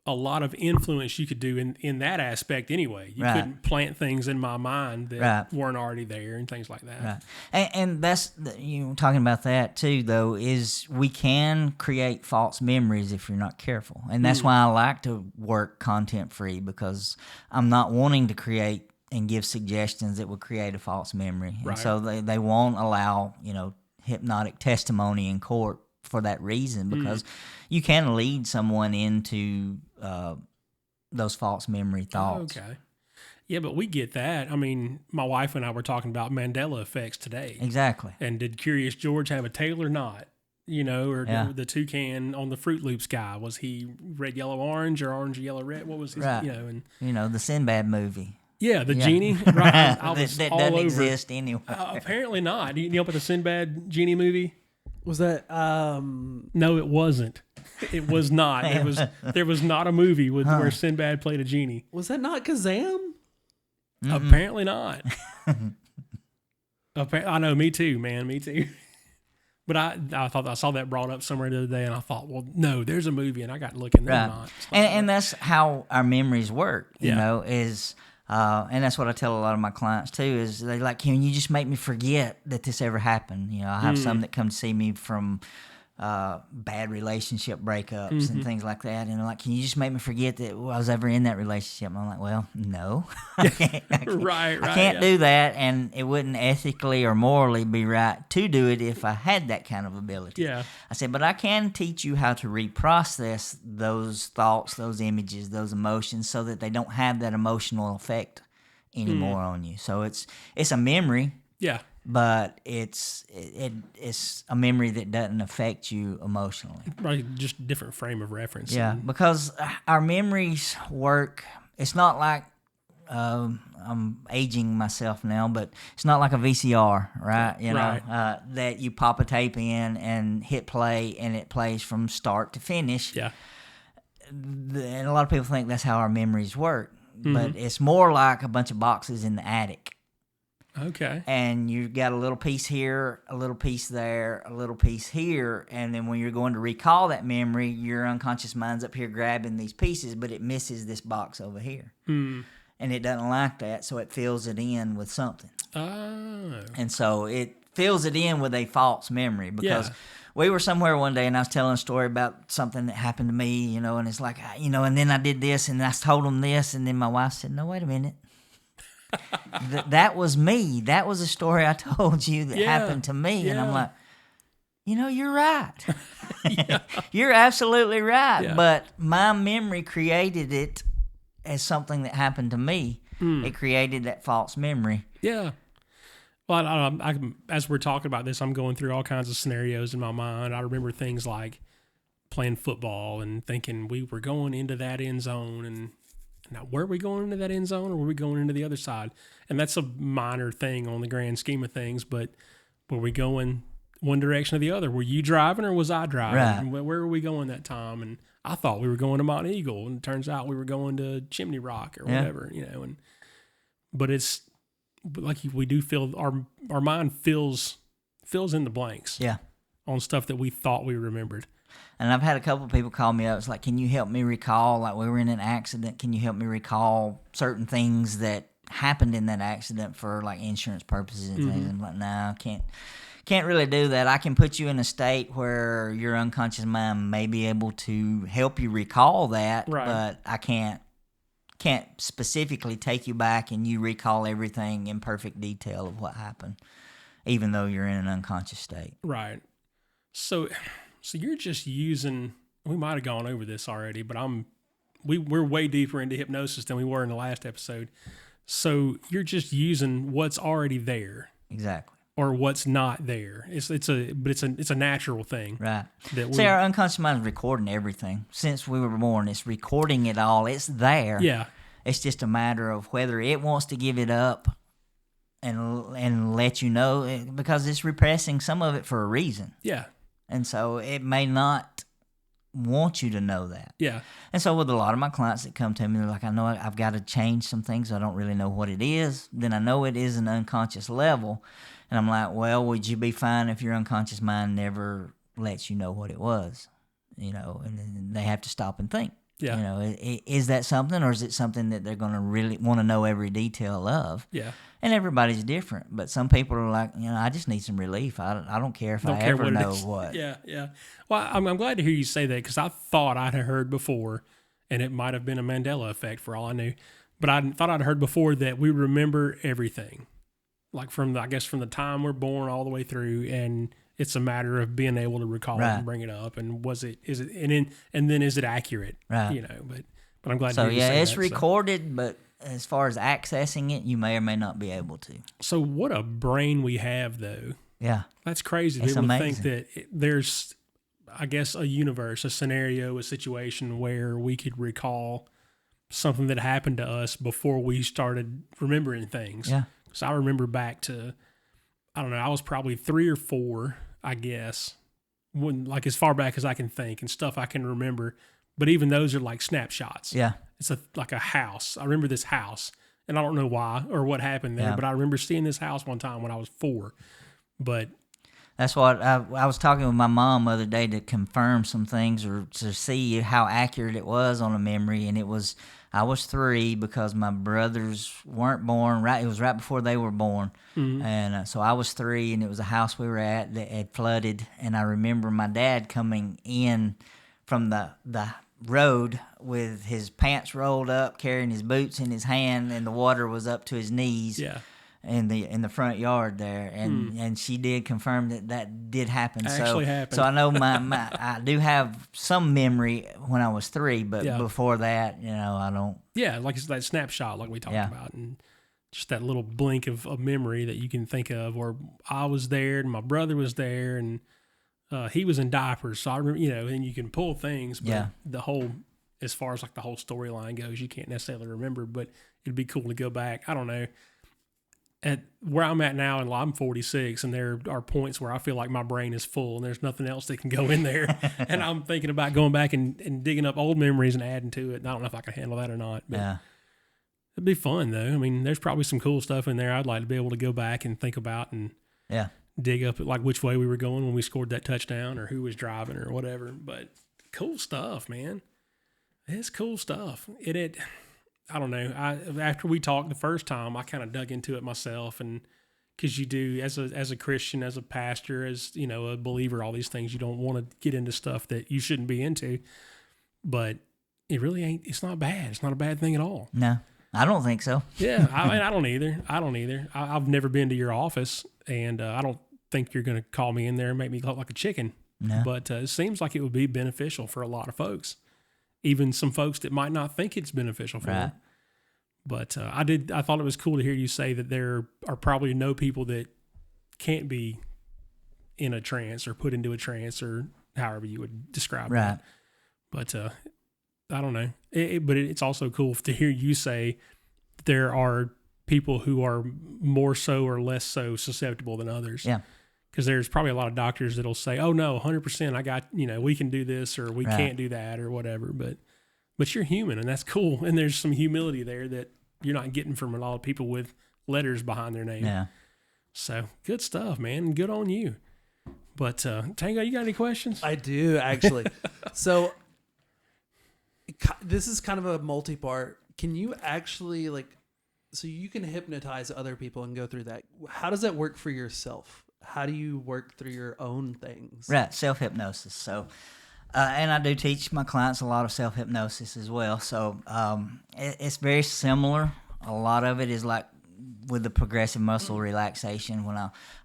a lot of influence you could do in that aspect anyway. You couldn't plant things in my mind that weren't already there and things like that. Right. And that's, you know, talking about that too, though, is we can create false memories if you're not careful. And that's why I like to work content free, because I'm not wanting to create and give suggestions that would create a false memory. And so they won't allow, you know, hypnotic testimony in court for that reason, because you can lead someone into those false memory thoughts. Okay. Yeah, but we get that. I mean, my wife and I were talking about Mandela effects today. Exactly. And did Curious George have a tail or not? You know, or the toucan on the Fruit Loops guy, was he red, yellow, orange, or orange, yellow, red? What was his, you know? And you know, the Sinbad movie. Yeah, the genie. Right. I was that all doesn't over exist anyway. Apparently not. You know about the Sinbad genie movie? Was that No, it wasn't. It was not. There was not a movie where Sinbad played a genie. Was that not Kazam? Apparently not. I know, me too, man, me too. But I thought I saw that brought up somewhere the other day, and I thought, well, no, there's a movie, and I got to look in there. Not. And that's how our memories work. You know, is. And that's what I tell a lot of my clients too, is they like, can you just make me forget that this ever happened? You know, I have some that come to see me from bad relationship breakups and things like that. And they're like, can you just make me forget that I was ever in that relationship? And I'm like, well, no. I can't do that. And it wouldn't ethically or morally be right to do it if I had that kind of ability. Yeah. I said, but I can teach you how to reprocess those thoughts, those images, those emotions, so that they don't have that emotional effect anymore on you. So it's a memory. Yeah. But it's a memory that doesn't affect you emotionally. Right, just different frame of reference. Yeah, because our memories work. It's not like I'm aging myself now, but it's not like a VCR, right? You know, that you pop a tape in and hit play, and it plays from start to finish. Yeah. And a lot of people think that's how our memories work, but it's more like a bunch of boxes in the attic. Okay. And you got a little piece here, a little piece there, a little piece here, and then when you're going to recall that memory, your unconscious mind's up here grabbing these pieces, but it misses this box over here. And it doesn't like that, so it fills it in with something. Oh. And so it fills it in with a false memory, because we were somewhere one day and I was telling a story about something that happened to me, you know, and it's like, you know, and then I did this and I told them this, and then my wife said, no, wait a minute. That was me. That was a story I told you that happened to me. And I'm like, you know, you're right. You're absolutely right. Yeah. But my memory created it as something that happened to me. It created that false memory. Yeah. Well, I, as we're talking about this, I'm going through all kinds of scenarios in my mind. I remember things like playing football and thinking we were going into that end zone, and now, were we going into that end zone, or were we going into the other side? And that's a minor thing on the grand scheme of things, but were we going one direction or the other? Were you driving or was I driving? Right. And where were we going that time? And I thought we were going to Mount Eagle, and it turns out we were going to Chimney Rock or whatever, you know. But it's like we do feel our mind fills in the blanks on stuff that we thought we remembered. And I've had a couple of people call me up. It's like, can you help me recall, like we were in an accident, can you help me recall certain things that happened in that accident for like insurance purposes and things? And I'm like, no, can't really do that. I can put you in a state where your unconscious mind may be able to help you recall that, but I can't specifically take you back and you recall everything in perfect detail of what happened, even though you're in an unconscious state. Right. So you're just using, we might have gone over this already, but we're way deeper into hypnosis than we were in the last episode. So you're just using what's already there Exactly. or what's not there. It's a natural thing. Right. That See, our unconscious mind is recording everything since we were born. It's recording it all. It's there. Yeah. It's just a matter of whether it wants to give it up and let you know, because it's repressing some of it for a reason. Yeah. And so it may not want you to know that. Yeah. And so with a lot of my clients that come to me, they're like, I know I've got to change some things. I don't really know what it is. Then I know it is an unconscious level. And I'm like, well, would you be fine if your unconscious mind never lets you know what it was? And then they have to stop and think. Yeah. Is that something, or is it something that they're going to really want to know every detail of? Yeah. And everybody's different, but some people are like, I just need some relief. I don't care if I ever know what. Yeah, yeah. Well, I'm glad to hear you say that, because I thought I'd heard before, and it might have been a Mandela effect for all I knew, but I thought I'd heard before that we remember everything, like from the time we're born all the way through, and it's a matter of being able to recall it and bring it up, and and then is it accurate? Right. But I'm glad. So to hear you say it's that, recorded, but as far as accessing it, you may or may not be able to. So what a brain we have, though. Yeah. That's crazy to be able to think that there's, I guess, a universe, a scenario, a situation where we could recall something that happened to us before we started remembering things. Yeah. So I remember back to, I don't know, I was probably 3 or 4, I guess, when, like, as far back as I can think, and stuff I can remember. But even those are like snapshots. Yeah. It's like a house. I remember this house, and I don't know why or what happened there, but I remember seeing this house one time when I was 4. But that's what I was talking with my mom the other day to confirm some things or to see how accurate it was on a memory. And I was 3 because my brothers weren't born. It was right before they were born. Mm-hmm. And so I was 3, and it was a house we were at that had flooded. And I remember my dad coming in from the road with his pants rolled up, carrying his boots in his hand, and the water was up to his knees. Yeah. In the front yard there, and she did confirm that did happen. Actually happened. So I know I do have some memory when I was 3, but before that, I don't. Yeah, like it's that snapshot, like we talked about, and just that little blink of memory that you can think of, where I was there and my brother was there, and he was in diapers. So I remember, and you can pull things, but the whole, as far as like the whole storyline goes, you can't necessarily remember. But it'd be cool to go back. I don't know. At where I'm at now, and I'm 46, and there are points where I feel like my brain is full and there's nothing else that can go in there. And I'm thinking about going back and digging up old memories and adding to it. And I don't know if I can handle that or not. But it'd be fun, though. I mean, there's probably some cool stuff in there I'd like to be able to go back and think about and dig up, like which way we were going when we scored that touchdown or who was driving or whatever. But cool stuff, man. It's cool stuff. I don't know. After we talked the first time, I kind of dug into it myself, and because you do, as a Christian, as a pastor, as a believer, all these things, you don't want to get into stuff that you shouldn't be into. But it really ain't. It's not bad. It's not a bad thing at all. No, I don't think so. Yeah, I don't either. I've never been to your office, and I don't think you're going to call me in there and make me look like a chicken. No. But it seems like it would be beneficial for a lot of folks. Even some folks that might not think it's beneficial for them. But I thought it was cool to hear you say that there are probably no people that can't be in a trance or put into a trance or however you would describe that. But I don't know. But it's also cool to hear you say there are people who are more so or less so susceptible than others. Yeah. Because there's probably a lot of doctors that'll say, oh, no, 100%, I got, we can do this or we can't do that or whatever. But you're human, and that's cool. And there's some humility there that you're not getting from a lot of people with letters behind their name. Yeah. So good stuff, man. Good on you. But Tango, you got any questions? I do, actually. So this is kind of a multi-part. Can you actually, so you can hypnotize other people and go through that. How does that work for yourself? How do you work through your own things? Right, self-hypnosis. So, and I do teach my clients a lot of self-hypnosis as well. So it's very similar. A lot of it is like with the progressive muscle relaxation when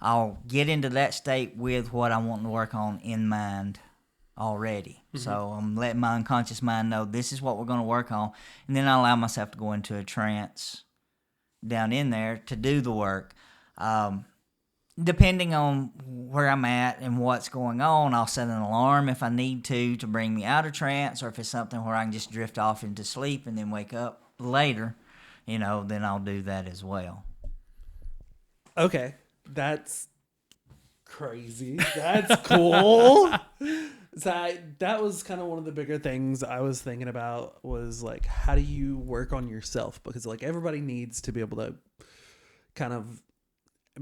I'll get into that state with what I want to work on in mind already. Mm-hmm. So I'm letting my unconscious mind know this is what we're going to work on. And then I allow myself to go into a trance down in there to do the work. Depending on where I'm at and what's going on, I'll set an alarm if I need to bring me out of trance, or if it's something where I can just drift off into sleep and then wake up later, then I'll do that as well. Okay, that's crazy. That's cool. So that was kind of one of the bigger things I was thinking about, was like, how do you work on yourself? Because like everybody needs to be able to kind of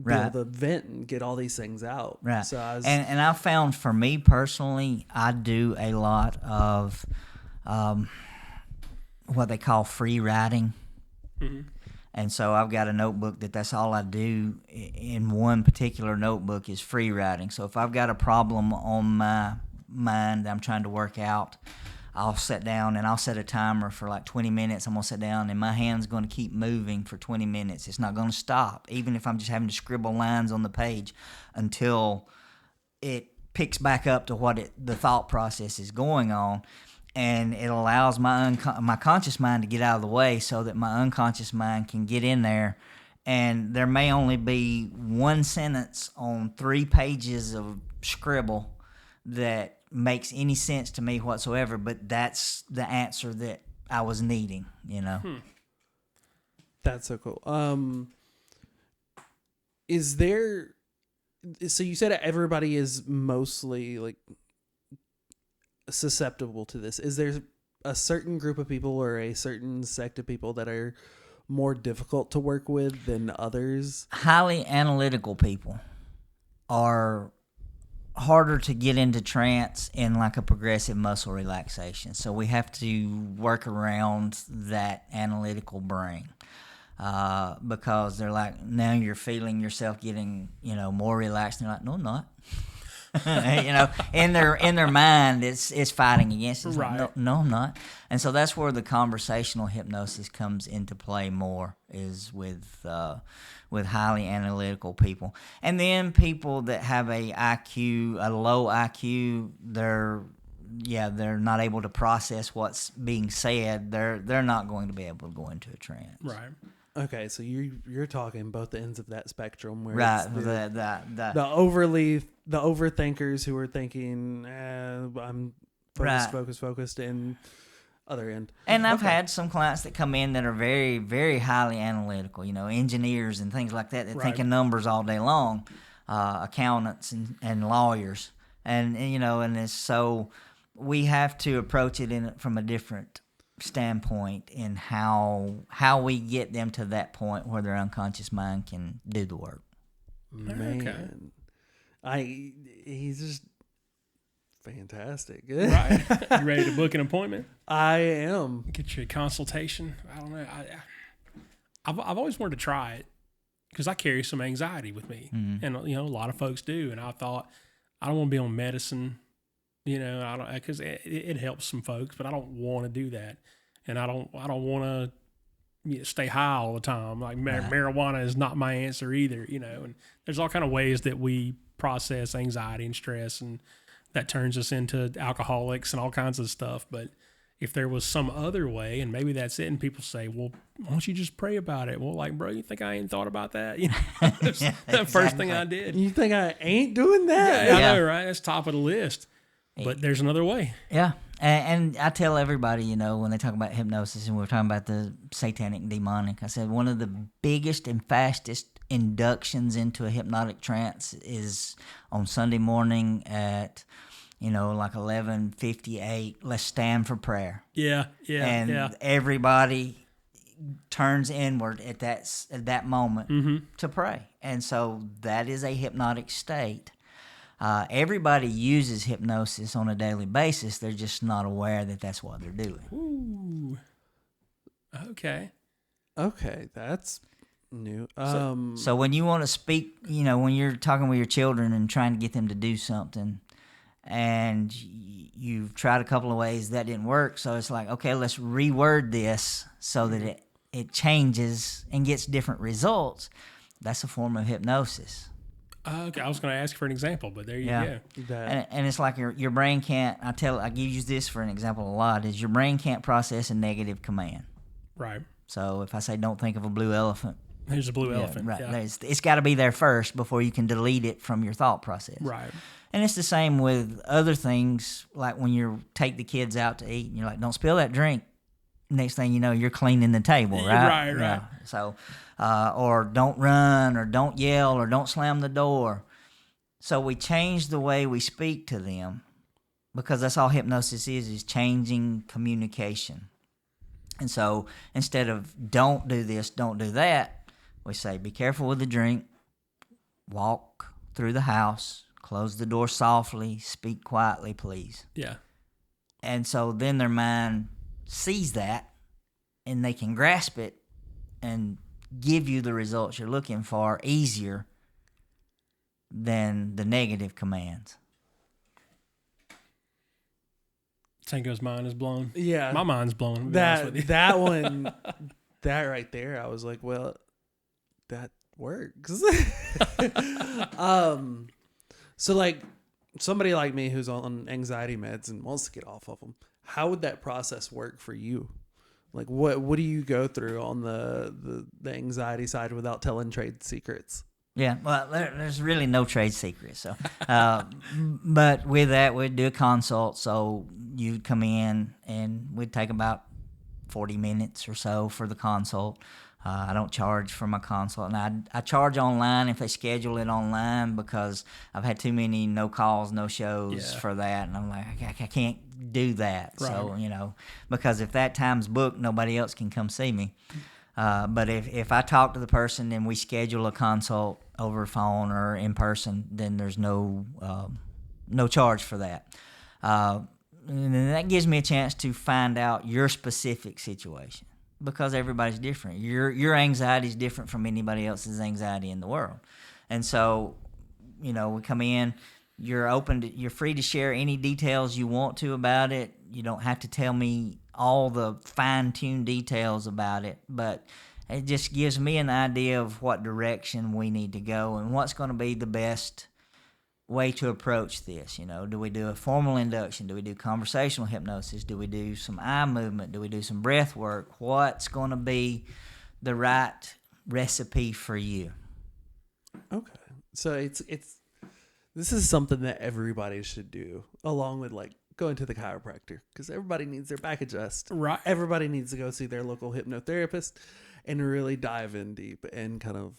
be able to vent and get all these things out. Right. So and I found, for me personally, I do a lot of what they call free writing. Mm-hmm. And so I've got a notebook that's all I do. In one particular notebook is free writing. So if I've got a problem on my mind that I'm trying to work out, I'll sit down and I'll set a timer for like 20 minutes. I'm going to sit down and my hand's going to keep moving for 20 minutes. It's not going to stop, even if I'm just having to scribble lines on the page, until it picks back up to what the thought process is going on. And it allows my conscious mind to get out of the way so that my unconscious mind can get in there. And there may only be one sentence on 3 pages of scribble that makes any sense to me whatsoever, but that's the answer that I was needing, That's so cool. Is there, so you said everybody is mostly like susceptible to this. Is there a certain group of people or a certain sect of people that are more difficult to work with than others? Highly analytical people are harder to get into trance in like a progressive muscle relaxation. So we have to work around that analytical brain, because they're like, now you're feeling yourself getting, more relaxed. And they're like, no, I'm not. In their mind, it's fighting against it. It's right. Like, no, I'm not. And so that's where the conversational hypnosis comes into play more, is with highly analytical people. And then people that have a low IQ, they're not able to process what's being said. They're not going to be able to go into a trance. Right. Okay, so you're talking both ends of that spectrum, where right, it's the overthinkers who are thinking, I'm focused, and other end. And I've had some clients that come in that are very, very highly analytical, engineers and things like that right. think in numbers all day long, accountants and lawyers, and it's so we have to approach it from a different standpoint in how we get them to that point where their unconscious mind can do the work. Man, he's just fantastic. Right. You ready to book an appointment? I am. Get you a consultation. I don't know. I've always wanted to try it because I carry some anxiety with me, and a lot of folks do. And I thought, I don't want to be on medicine. I don't, because it helps some folks, but I don't want to do that, and I don't want to stay high all the time. Like marijuana is not my answer either. And there's all kind of ways that we process anxiety and stress, and that turns us into alcoholics and all kinds of stuff. But if there was some other way, and maybe that's it, and people say, well, why don't you just pray about it? Well, like, bro, you think I ain't thought about that? That's the first thing I did. You think I ain't doing that? Yeah, I know, right? That's top of the list. But there's another way. Yeah. And I tell everybody, when they talk about hypnosis and we're talking about the satanic and demonic, I said one of the biggest and fastest inductions into a hypnotic trance is on Sunday morning at, like 11:58. Let's stand for prayer. Yeah. And everybody turns inward at that moment to pray. And so that is a hypnotic state. Everybody uses hypnosis on a daily basis. They're just not aware that that's what they're doing. Ooh. Okay, that's new. So when you want to speak, when you're talking with your children and trying to get them to do something, and you've tried a couple of ways that didn't work, so it's like, okay, let's reword this so that it changes and gets different results. That's a form of hypnosis. Okay, I was going to ask for an example, but there you go. And it's like your brain can't. I use this for an example a lot. Is your brain can't process a negative command. Right. So if I say don't think of a blue elephant, Here's a blue elephant. Right. Yeah. It's got to be there first before you can delete it from your thought process. Right. And it's the same with other things, like when you take the kids out to eat and you're like, don't spill that drink. Next thing you know, you're cleaning the table, right? Right. Yeah. So, or don't run, or don't yell, or don't slam the door. So we change the way we speak to them, because that's all hypnosis is changing communication. And so instead of don't do this, don't do that, we say, be careful with the drink, walk through the house, close the door softly, speak quietly, please. Yeah. And so then their mind sees that, and they can grasp it and give you the results you're looking for easier than the negative commands. Tango's mind is blown. Yeah. My mind's blown. To be honest with you. That one, that right there, I was like, well, that works. So like somebody like me who's on anxiety meds and wants to get off of them, how would that process work for you? Like what do you go through on the anxiety side without telling trade secrets? Yeah, well, there's really no trade secrets. So, but with that, we'd do a consult. So you'd come in, and we'd take about 40 minutes or so for the consult. I don't charge for my consult, and I charge online if they schedule it online, because I've had too many no calls, no shows for that, and I'm like, I can't do that. Right. So because if that time's booked, nobody else can come see me. But if I talk to the person and we schedule a consult over phone or in person, then there's no charge for that. And that gives me a chance to find out your specific situation, because everybody's different. Your anxiety is different from anybody else's anxiety in the world. And so, we come in, you're free to share any details you want to about it. You don't have to tell me all the fine-tuned details about it, but it just gives me an idea of what direction we need to go and what's going to be the best way to approach this. Do we do a formal induction? Do we do conversational hypnosis? Do we do some eye movement? Do we do some breath work? What's going to be the right recipe for you? Okay. So it's this is something that everybody should do, along with like going to the chiropractor, because everybody needs their back adjusted. Right. Everybody needs to go see their local hypnotherapist and really dive in deep, and kind of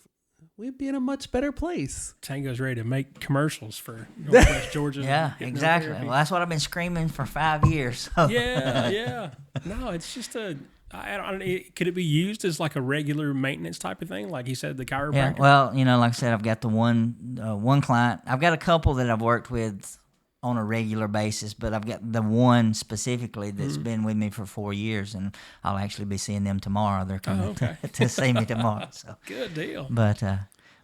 we'd be in a much better place. Tango's ready to make commercials for Northwest Georgia. Yeah, exactly. Well, that's what I've been screaming for 5 years. So. Yeah. No, it's just could it be used as like a regular maintenance type of thing, like he said, the chiropractor? Yeah. Well, like I said, I've got the one client. I've got a couple that I've worked with on a regular basis, but I've got the one specifically that's been with me for 4 years, and I'll actually be seeing them tomorrow. They're coming to see me tomorrow. So good deal.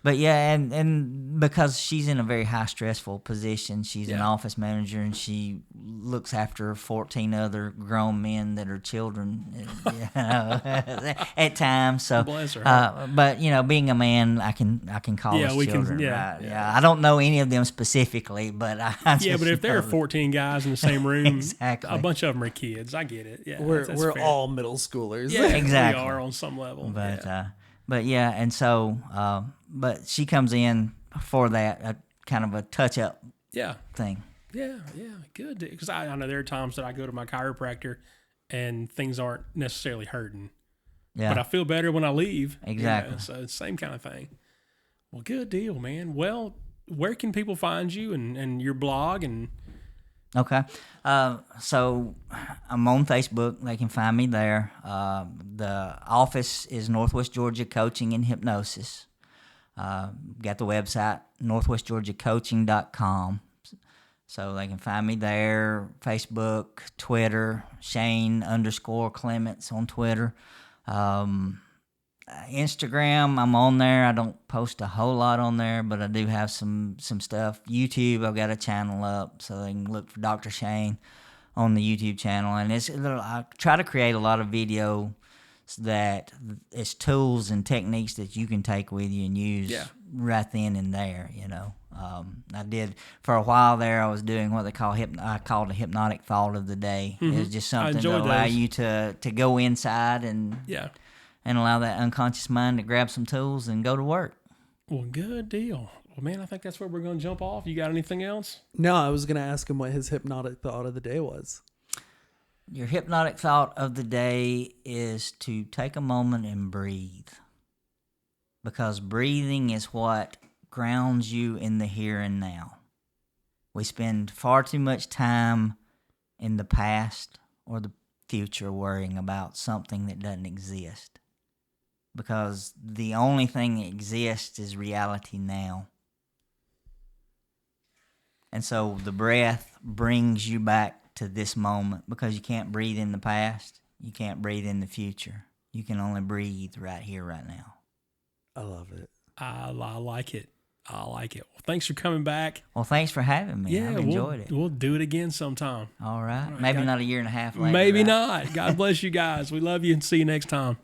But yeah, and because she's in a very high stressful position, she's an office manager, and she looks after 14 other grown men that are children, at times. So, bless her. But being a man, I can call us children. Right? Yeah, I don't know any of them specifically, but I just but if there are 14 guys in the same room, exactly. a bunch of them are kids. I get it. Yeah, we're fair. all middle schoolers. Yeah, exactly. We are on some level. But yeah, and so, but she comes in for that kind of a touch-up thing. Yeah, good. Because I know there are times that I go to my chiropractor and things aren't necessarily hurting. Yeah. But I feel better when I leave. Exactly. So it's the same kind of thing. Well, good deal, man. Well, where can people find you and your blog and... Okay. So I'm on Facebook. They can find me there. The office is Northwest Georgia Coaching and Hypnosis. Got the website, northwestgeorgiacoaching.com. So they can find me there. Facebook, Twitter, Shane_Clements on Twitter. Instagram, I'm on there. I don't post a whole lot on there, but I do have some stuff. YouTube, I've got a channel up, so they can look for Dr. Shane on the YouTube channel. And I try to create a lot of videos that it's tools and techniques that you can take with you and use right then and there. I did for a while there. I was doing what they call I called a hypnotic thought of the day. It was just something to allow you to go inside and and allow that unconscious mind to grab some tools and go to work. Well, good deal. Well, man, I think that's where we're going to jump off. You got anything else? No, I was going to ask him what his hypnotic thought of the day was. Your hypnotic thought of the day is to take a moment and breathe. Because breathing is what grounds you in the here and now. We spend far too much time in the past or the future worrying about something that doesn't exist. Because the only thing that exists is reality now. And so the breath brings you back to this moment, because you can't breathe in the past, you can't breathe in the future. You can only breathe right here, right now. I love it. I like it. I like it. Well, thanks for coming back. Well, thanks for having me. Yeah, I've enjoyed it. We'll do it again sometime. All right. Maybe not a year and a half later. Maybe right? not. God bless you guys. We love you and see you next time.